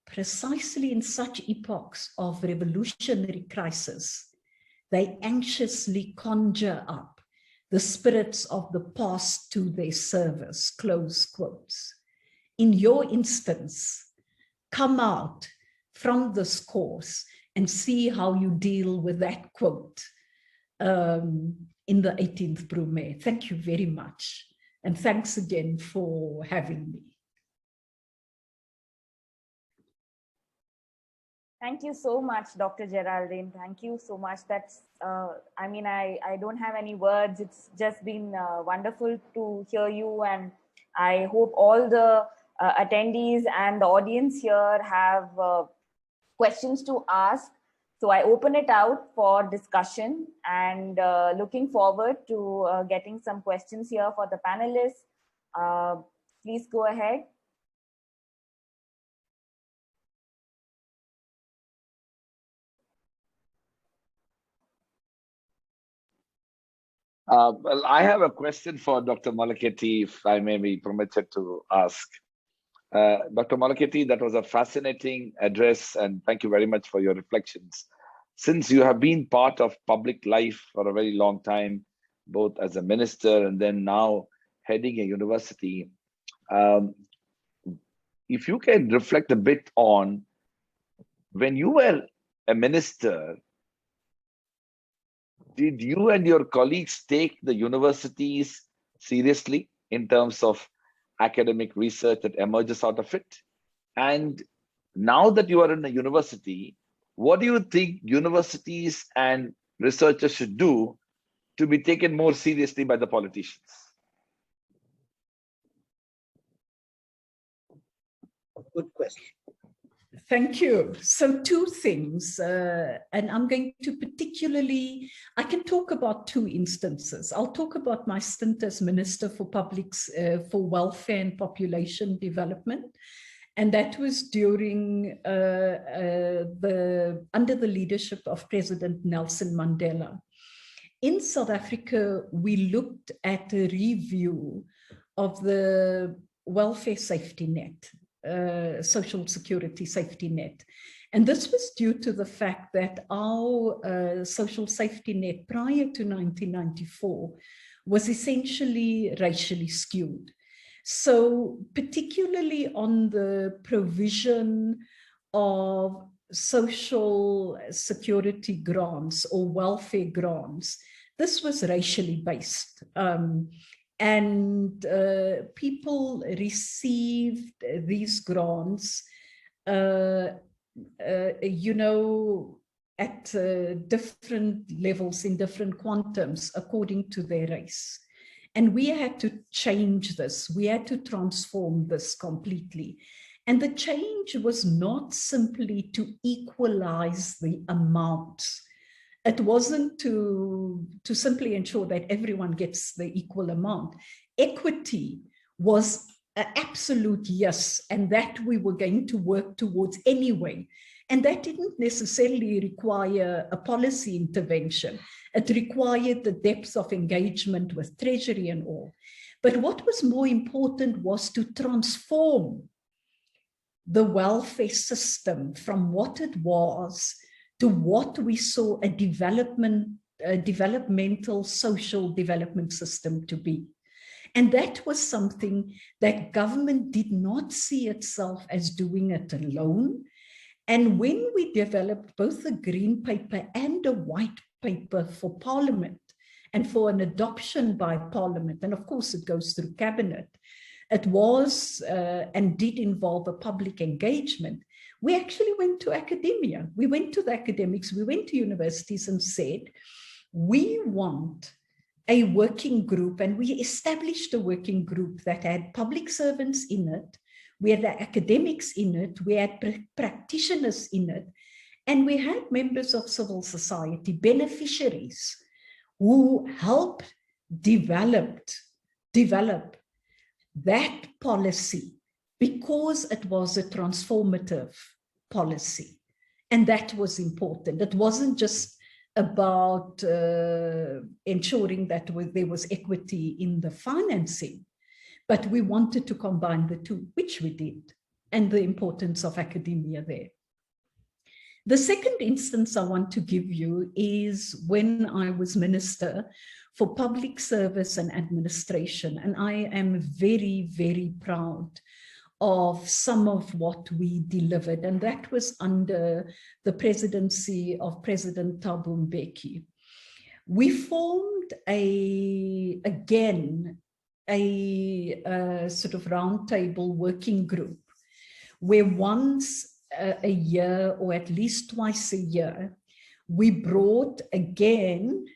precisely in such epochs of revolutionary crisis, they anxiously conjure up the spirits of the past to their service," close quotes. In your instance, come out from this course and see how you deal with that quote in the 18th Brumaire. Thank you very much. And thanks again for having me.
Thank you so much, Dr. Geraldine. Thank you so much. That's, I mean, I don't have any words. It's just been wonderful to hear you. And I hope all the attendees and the audience here have questions to ask. So I open it out for discussion, and looking forward to getting some questions here for the panelists. Please go ahead.
Well, I have a question for Dr. Malhotra, if I may be permitted to ask. Dr. Malhotra, that was a fascinating address, and thank you very much for your reflections. Since you have been part of public life for a very long time, both as a minister and then now heading a university, if you can reflect a bit on when you were a minister, did you and your colleagues take the universities seriously in terms of academic research that emerges out of it? And now that you are in a university, what do you think universities and researchers should do to be taken more seriously by the politicians?
Good question.
Thank you. So two things, and I'm going to particularly, I can talk about two instances. I'll talk about my stint as Minister for for Welfare and Population Development. And that was during under the leadership of President Nelson Mandela. In South Africa, we looked at a review of the welfare safety net, social security safety net. And this was due to the fact that our social safety net prior to 1994 was essentially racially skewed. So particularly on the provision of social security grants or welfare grants, this was racially based. And people received these grants, you know, at different levels in different quantums according to their race. And we had to change this. We had to transform this completely. And the change was not simply to equalize the amounts. It wasn't to simply ensure that everyone gets the equal amount. Equity was an absolute yes, and that we were going to work towards anyway. And that didn't necessarily require a policy intervention. It required the depth of engagement with Treasury and all. But what was more important was to transform the welfare system from what it was to what we saw a developmental social development system to be. And that was something that government did not see itself as doing it alone. And when we developed both a green paper and a white paper for Parliament and for an adoption by Parliament, and of course it goes through Cabinet, it was and did involve a public engagement. We actually went to academia. We went to the academics, we went to universities and said, we want a working group, and we established a working group that had public servants in it, we had the academics in it, we had practitioners in it, and we had members of civil society, beneficiaries, who helped develop that policy because it was a transformative policy. And that was important. It wasn't just about ensuring that there was equity in the financing, but we wanted to combine the two, which we did, and the importance of academia there. The second instance I want to give you is when I was Minister for Public Service and Administration, and I am very, very proud of some of what we delivered, and that was under the presidency of President Thabo Mbeki. We formed again a sort of roundtable working group where once a year, or at least twice a year, we brought again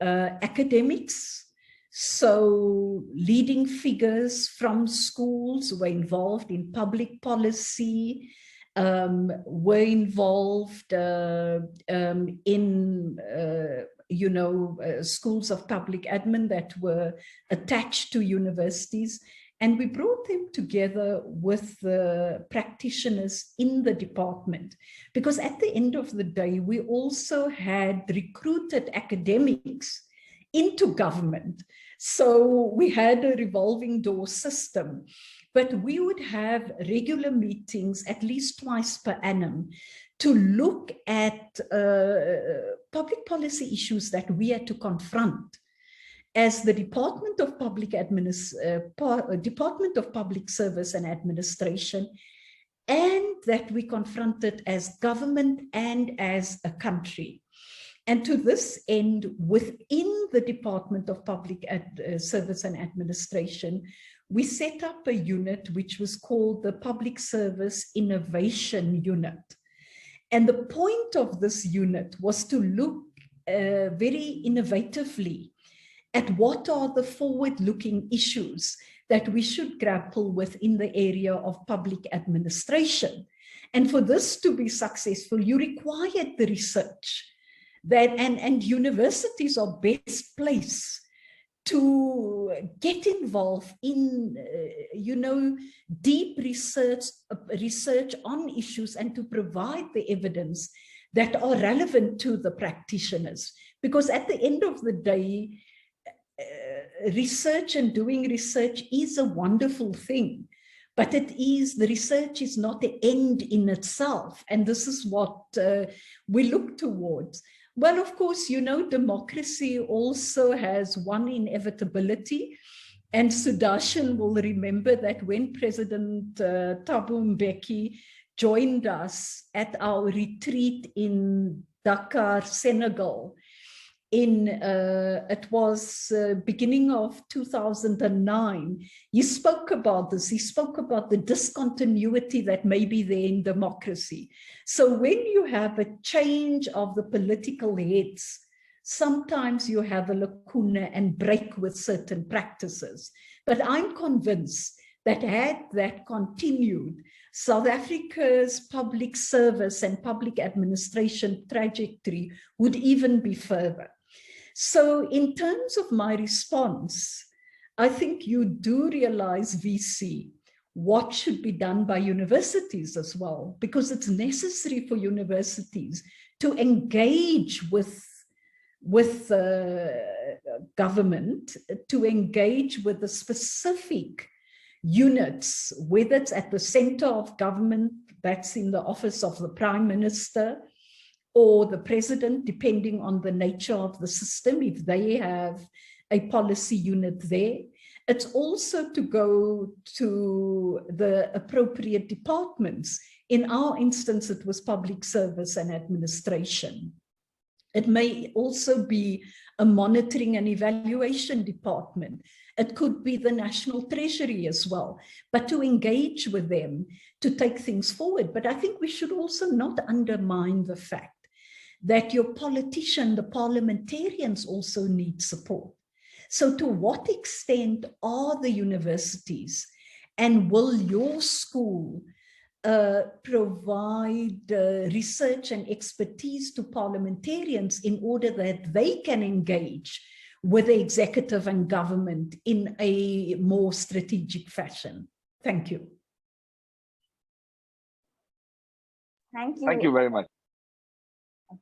academics. So leading figures from schools were involved in public policy, were involved in schools of public admin that were attached to universities. And we brought them together with the practitioners in the department, because at the end of the day, we also had recruited academics into government. So we had a revolving door system, but we would have regular meetings at least twice per annum to look at public policy issues that we had to confront as the Department of Public Service and Administration, and that we confronted as government and as a country. And to this end, within the Department of Public Service and Administration, we set up a unit which was called the Public Service Innovation Unit. And the point of this unit was to look very innovatively at what are the forward-looking issues that we should grapple with in the area of public administration. And for this to be successful, you required the research that, and universities are best placed to get involved in, deep research on issues and to provide the evidence that are relevant to the practitioners. Because at the end of the day, research and doing research is a wonderful thing, but the research is not the end in itself. And this is what we look towards. Well, of course, democracy also has one inevitability. And Sudarshan will remember that when President Thabo Mbeki joined us at our retreat in Dakar, Senegal, it was beginning of 2009, he spoke about this. He spoke about the discontinuity that may be there in democracy. So when you have a change of the political heads, sometimes you have a lacuna and break with certain practices. But I'm convinced that had that continued, South Africa's public service and public administration trajectory would even be further. So in terms of my response, I think you do realize, VC, what should be done by universities as well, because it's necessary for universities to engage with government, to engage with the specific units, whether it's at the center of government, that's in the office of the Prime Minister or the President, depending on the nature of the system, if they have a policy unit there. It's also to go to the appropriate departments. In our instance, it was public service and administration. It may also be a monitoring and evaluation department. It could be the National Treasury as well, but to engage with them, to take things forward. But I think we should also not undermine the fact that your politician, the parliamentarians also need support. So to what extent are the universities and will your school provide research and expertise to parliamentarians in order that they can engage with the executive and government in a more strategic fashion? Thank you.
Thank you.
Thank you very much.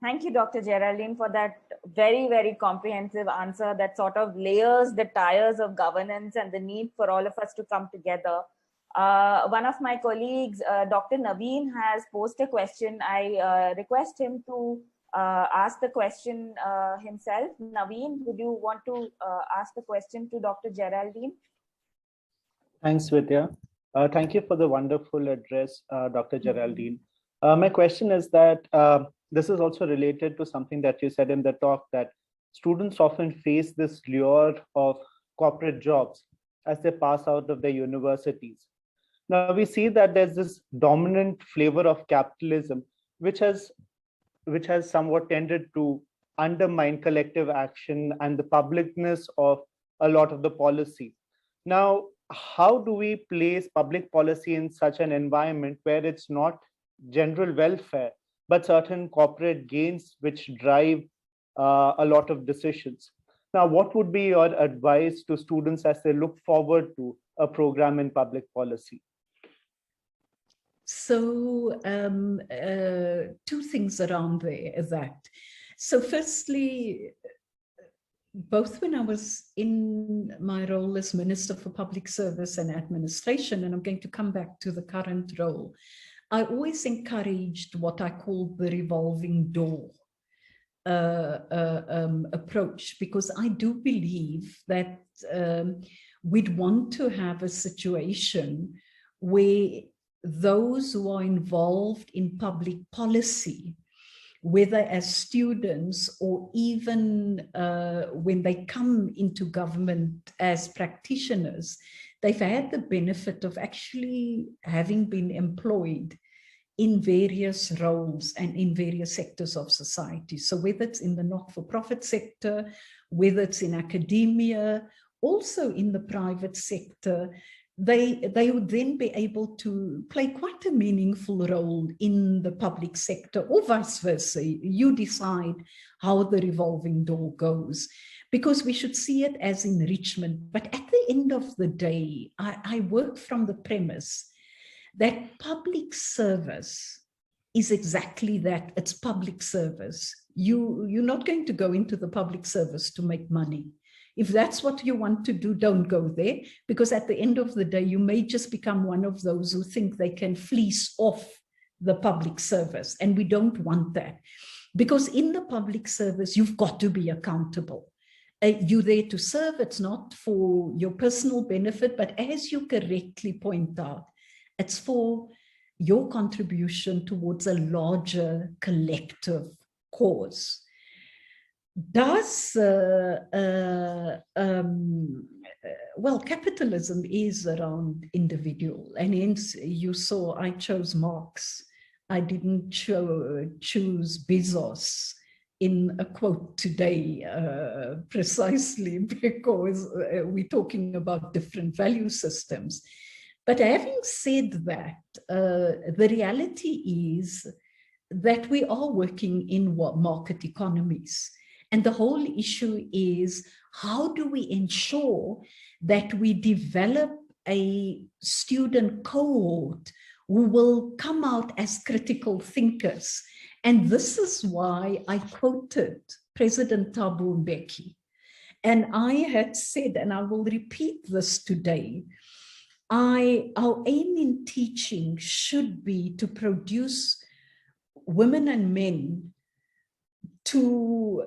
Thank you, Dr. Geraldine, for that very, very comprehensive answer that sort of layers the tires of governance and the need for all of us to come together. One of my colleagues, Dr. Naveen, has posed a question. I request him to ask the question himself. Naveen, would you want to ask the question to Dr. Geraldine?
Thanks, Vidya. Thank you for the wonderful address, Dr. Geraldine. My question is that this is also related to something that you said in the talk, that students often face this lure of corporate jobs as they pass out of their universities. Now we see that there's this dominant flavor of capitalism, which has somewhat tended to undermine collective action and the publicness of a lot of the policy. Now, how do we place public policy in such an environment where it's not general welfare, but certain corporate gains which drive a lot of decisions? Now, what would be your advice to students as they look forward to a program in public policy?
So two things around that. So firstly, both when I was in my role as Minister for Public Service and Administration, and I'm going to come back to the current role, I always encouraged what I call the revolving door approach, because I do believe that we'd want to have a situation where those who are involved in public policy, whether as students or even when they come into government as practitioners, they've had the benefit of actually having been employed in various roles and in various sectors of society. So whether it's in the not-for-profit sector, whether it's in academia, also in the private sector, they would then be able to play quite a meaningful role in the public sector, or vice versa. You decide how the revolving door goes, because we should see it as enrichment. But at the end of the day, I work from the premise that public service is exactly that. It's public service. You're not going to go into the public service to make money. If that's what you want to do, don't go there, because at the end of the day, you may just become one of those who think they can fleece off the public service. And we don't want that, because in the public service, you've got to be accountable. You're there to serve. It's not for your personal benefit, but as you correctly point out, it's for your contribution towards a larger collective cause. Does, well, capitalism is around individual, and hence you saw I chose Marx. I didn't choose Bezos in a quote today, precisely because we're talking about different value systems. But having said that, the reality is that we are working in market economies. And the whole issue is, how do we ensure that we develop a student cohort who will come out as critical thinkers? And this is why I quoted President Thabo Mbeki. And I had said, and I will repeat this today, our aim in teaching should be to produce women and men to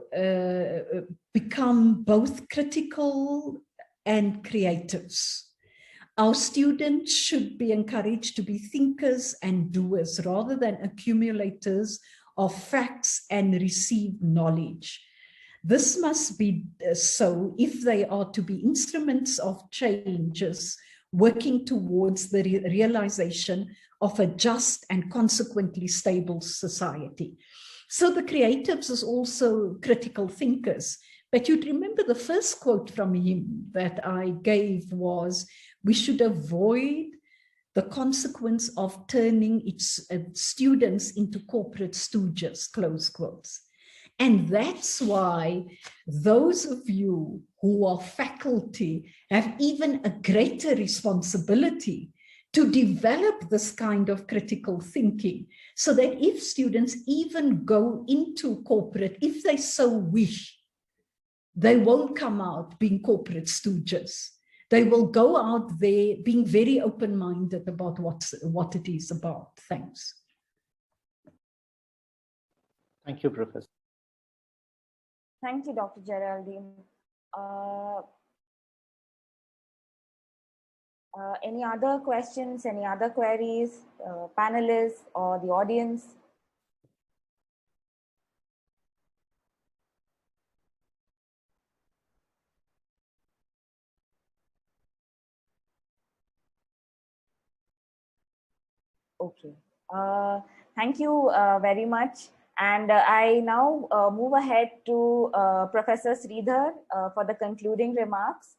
become both critical and creatives. Our students should be encouraged to be thinkers and doers rather than accumulators of facts and received knowledge. This must be so if they are to be instruments of changes working towards the realization of a just and consequently stable society. So the creatives is also critical thinkers. But you'd remember the first quote from him that I gave was, we should avoid the consequence of turning its students into corporate stooges, close quotes. And that's why those of you who are faculty have even a greater responsibility to develop this kind of critical thinking, so that if students even go into corporate, if they so wish, they won't come out being corporate stooges. They will go out there being very open-minded about what it is about. Thanks.
Thank you, Professor.
Thank you, Dr. Geraldine. Any other questions, any other queries, panelists or the audience? Okay. Thank you very much. And I now move ahead to Professor Sridhar for the concluding remarks.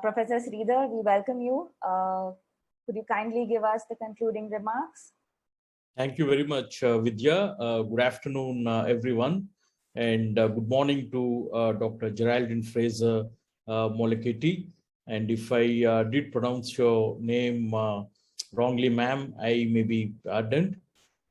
Professor Sridhar, we welcome you. Could you kindly give us the concluding remarks?
Thank you very much, Vidya. Good afternoon, everyone. And good morning to Dr. Geraldine Fraser Moleketi. And if I did pronounce your name wrongly, ma'am, I may be pardoned.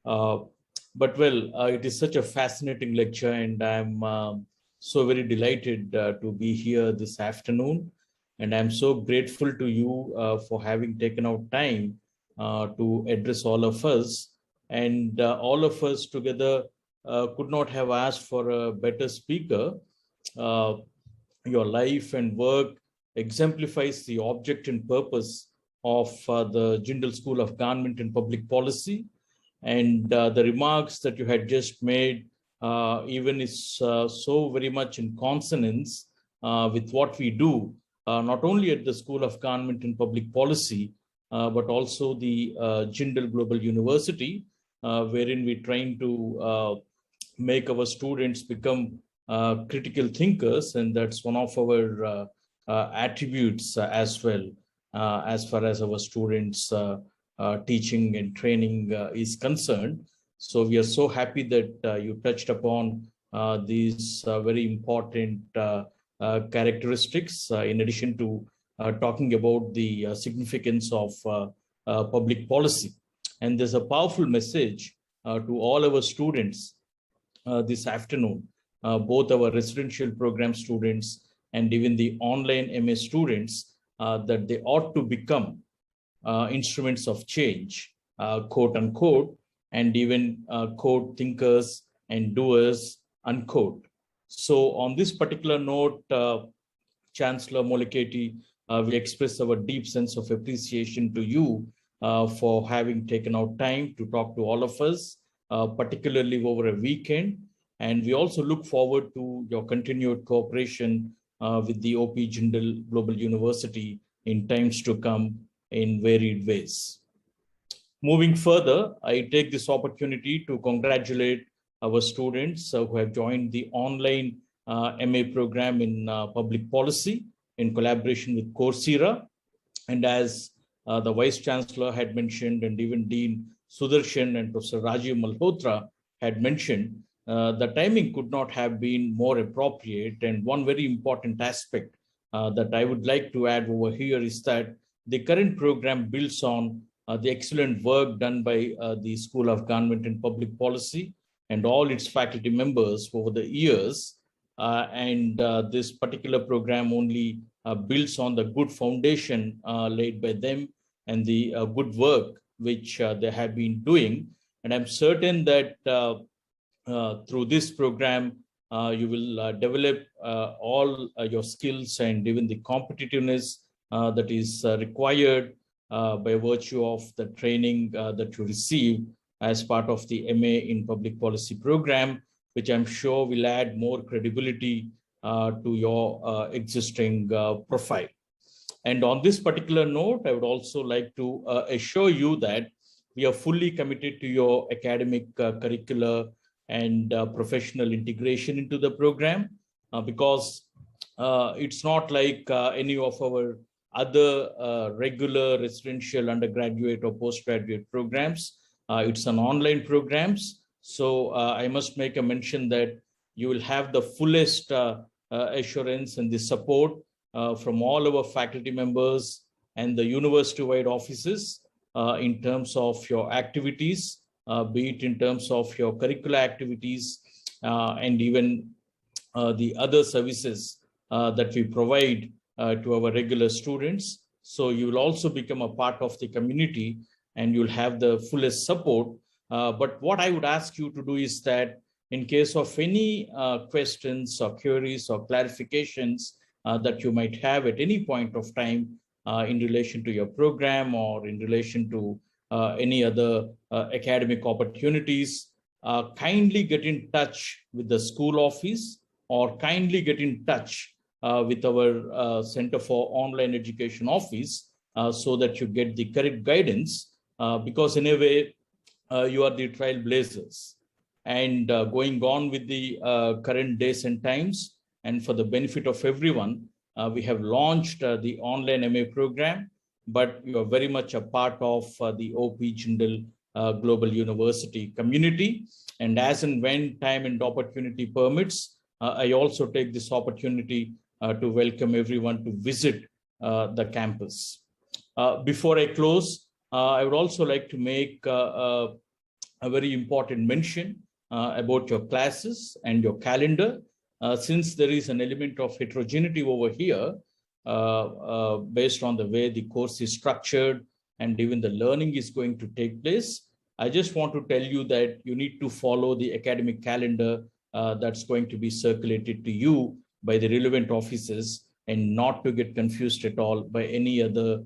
But well, it is such a fascinating lecture, and I'm so very delighted to be here this afternoon. And I'm so grateful to you for having taken out time to address all of us. And all of us together could not have asked for a better speaker. Your life and work exemplifies the object and purpose of the Jindal School of Government and Public Policy. And the remarks that you had just made even is so very much in consonance with what we do, not only at the School of Government and Public Policy, but also the Jindal Global University, wherein we're trying to make our students become critical thinkers. And that's one of our attributes as well, as far as our students teaching and training is concerned. So we are so happy that you touched upon these very important characteristics, in addition to talking about the significance of public policy. And there's a powerful message to all our students this afternoon, both our residential program students and even the online MA students, that they ought to become instruments of change, quote unquote, and even quote, thinkers and doers, unquote. So on this particular note, Chancellor Moleketi, we express our deep sense of appreciation to you for having taken out time to talk to all of us, particularly over a weekend. And we also look forward to your continued cooperation with the OP Jindal Global University in times to come in varied ways. Moving further, I take this opportunity to congratulate our students who have joined the online MA program in public policy in collaboration with Coursera. And as the Vice Chancellor had mentioned, and even Dean Sudarshan and Professor Rajiv Malhotra had mentioned, the timing could not have been more appropriate. And one very important aspect that I would like to add over here is that the current program builds on the excellent work done by the School of Government and Public Policy and all its faculty members over the years. This particular program only builds on the good foundation laid by them and the good work which they have been doing. And I'm certain that through this program, you will develop all your skills and even the competitiveness that is required by virtue of the training that you receive as part of the MA in Public Policy program, which I'm sure will add more credibility to your existing profile. And on this particular note, I would also like to assure you that we are fully committed to your academic curricular and professional integration into the program, because it's not like any of our other regular residential undergraduate or postgraduate programs. It's an online programs. So I must make a mention that you will have the fullest assurance and the support from all our faculty members and the university-wide offices in terms of your activities, be it in terms of your curricular activities and even the other services that we provide to our regular students. So you will also become a part of the community and you'll have the fullest support. But what I would ask you to do is that in case of any questions or queries or clarifications that you might have at any point of time in relation to your program or in relation to any other academic opportunities, kindly get in touch with the school office or kindly get in touch with our Center for Online Education office so that you get the correct guidance, because in a way, you are the trailblazers. And going on with the current days and times, and for the benefit of everyone, we have launched the online MA program, but you are very much a part of the OP Jindal Global University community. And as and when time and opportunity permits, I also take this opportunity to welcome everyone to visit the campus. Before I close, I would also like to make a very important mention about your classes and your calendar. Since there is an element of heterogeneity over here, based on the way the course is structured and even the learning is going to take place, I just want to tell you that you need to follow the academic calendar that's going to be circulated to you by the relevant offices and not to get confused at all by any other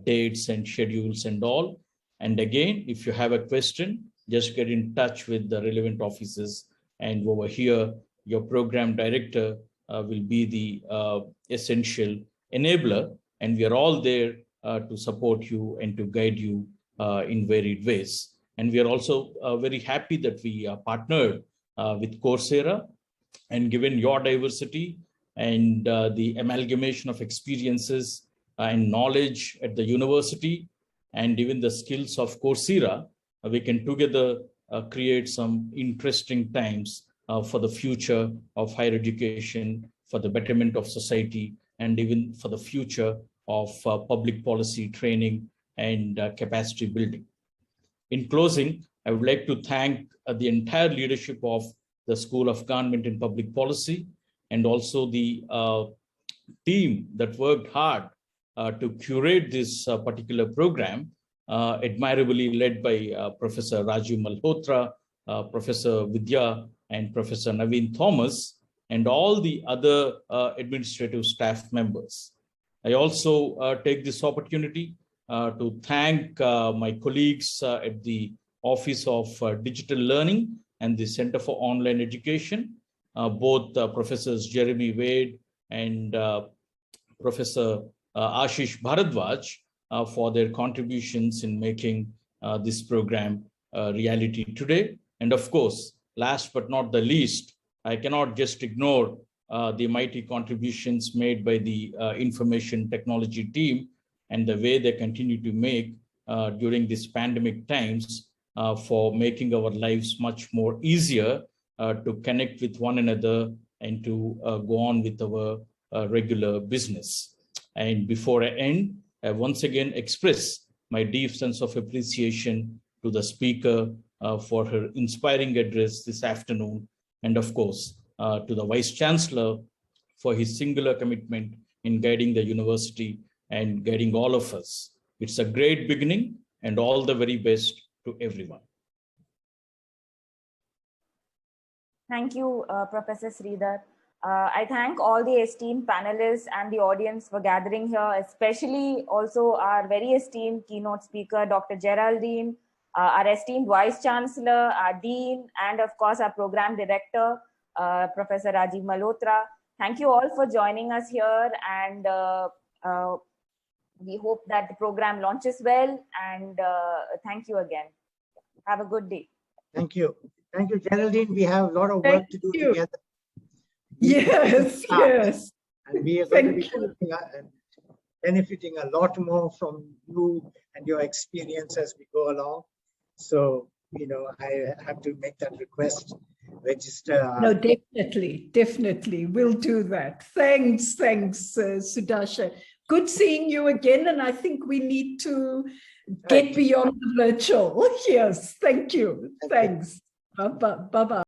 dates and schedules and all. And again, if you have a question, just get in touch with the relevant offices. And over here, your program director will be the essential enabler. And we are all there to support you and to guide you in varied ways. And we are also very happy that we are partnered with Coursera, and given your diversity and the amalgamation of experiences and knowledge at the university and even the skills of Coursera, we can together create some interesting times for the future of higher education, for the betterment of society, and even for the future of public policy training and capacity building. In closing, I would like to thank the entire leadership of the School of Government and Public Policy, and also the team that worked hard to curate this particular program, admirably led by Professor Rajiv Malhotra, Professor Vidya, and Professor Naveen Thomas, and all the other administrative staff members. I also take this opportunity to thank my colleagues at the Office of Digital Learning and the Center for Online Education, both Professors Jeremy Wade and Professor Ashish Bharadwaj for their contributions in making this program a reality today. And of course, last but not the least, I cannot just ignore the mighty contributions made by the information technology team
and the way they continue to make during these pandemic times for making our lives much more easier to connect with one another and to go on with our regular business. And before I end, I once again express my deep sense of appreciation to the speaker for her inspiring address this afternoon, and of course, to the Vice Chancellor for his singular commitment in guiding the university and guiding all of us. It's a great beginning, and all the very best to everyone.
Thank you, Professor Sridhar. I thank all the esteemed panelists and the audience for gathering here, especially also our very esteemed keynote speaker, Dr. Geraldine, our esteemed Vice Chancellor, our Dean, and of course, our Program Director, Professor Rajiv Malhotra. Thank you all for joining us here, and we hope that the program launches well, and thank you again. Have a good day.
Thank you. Thank you, Geraldine. We have a lot of work to do together.
Yes, yes.
And we are going to be benefiting a lot more from you and your experience as we go along. So, you know, I have to make that request, register.
No, definitely, definitely. We'll do that. Thanks, Sudarshan. Good seeing you again. And I think we need to get beyond the virtual. Yes, thank you. Thanks. Bye-bye.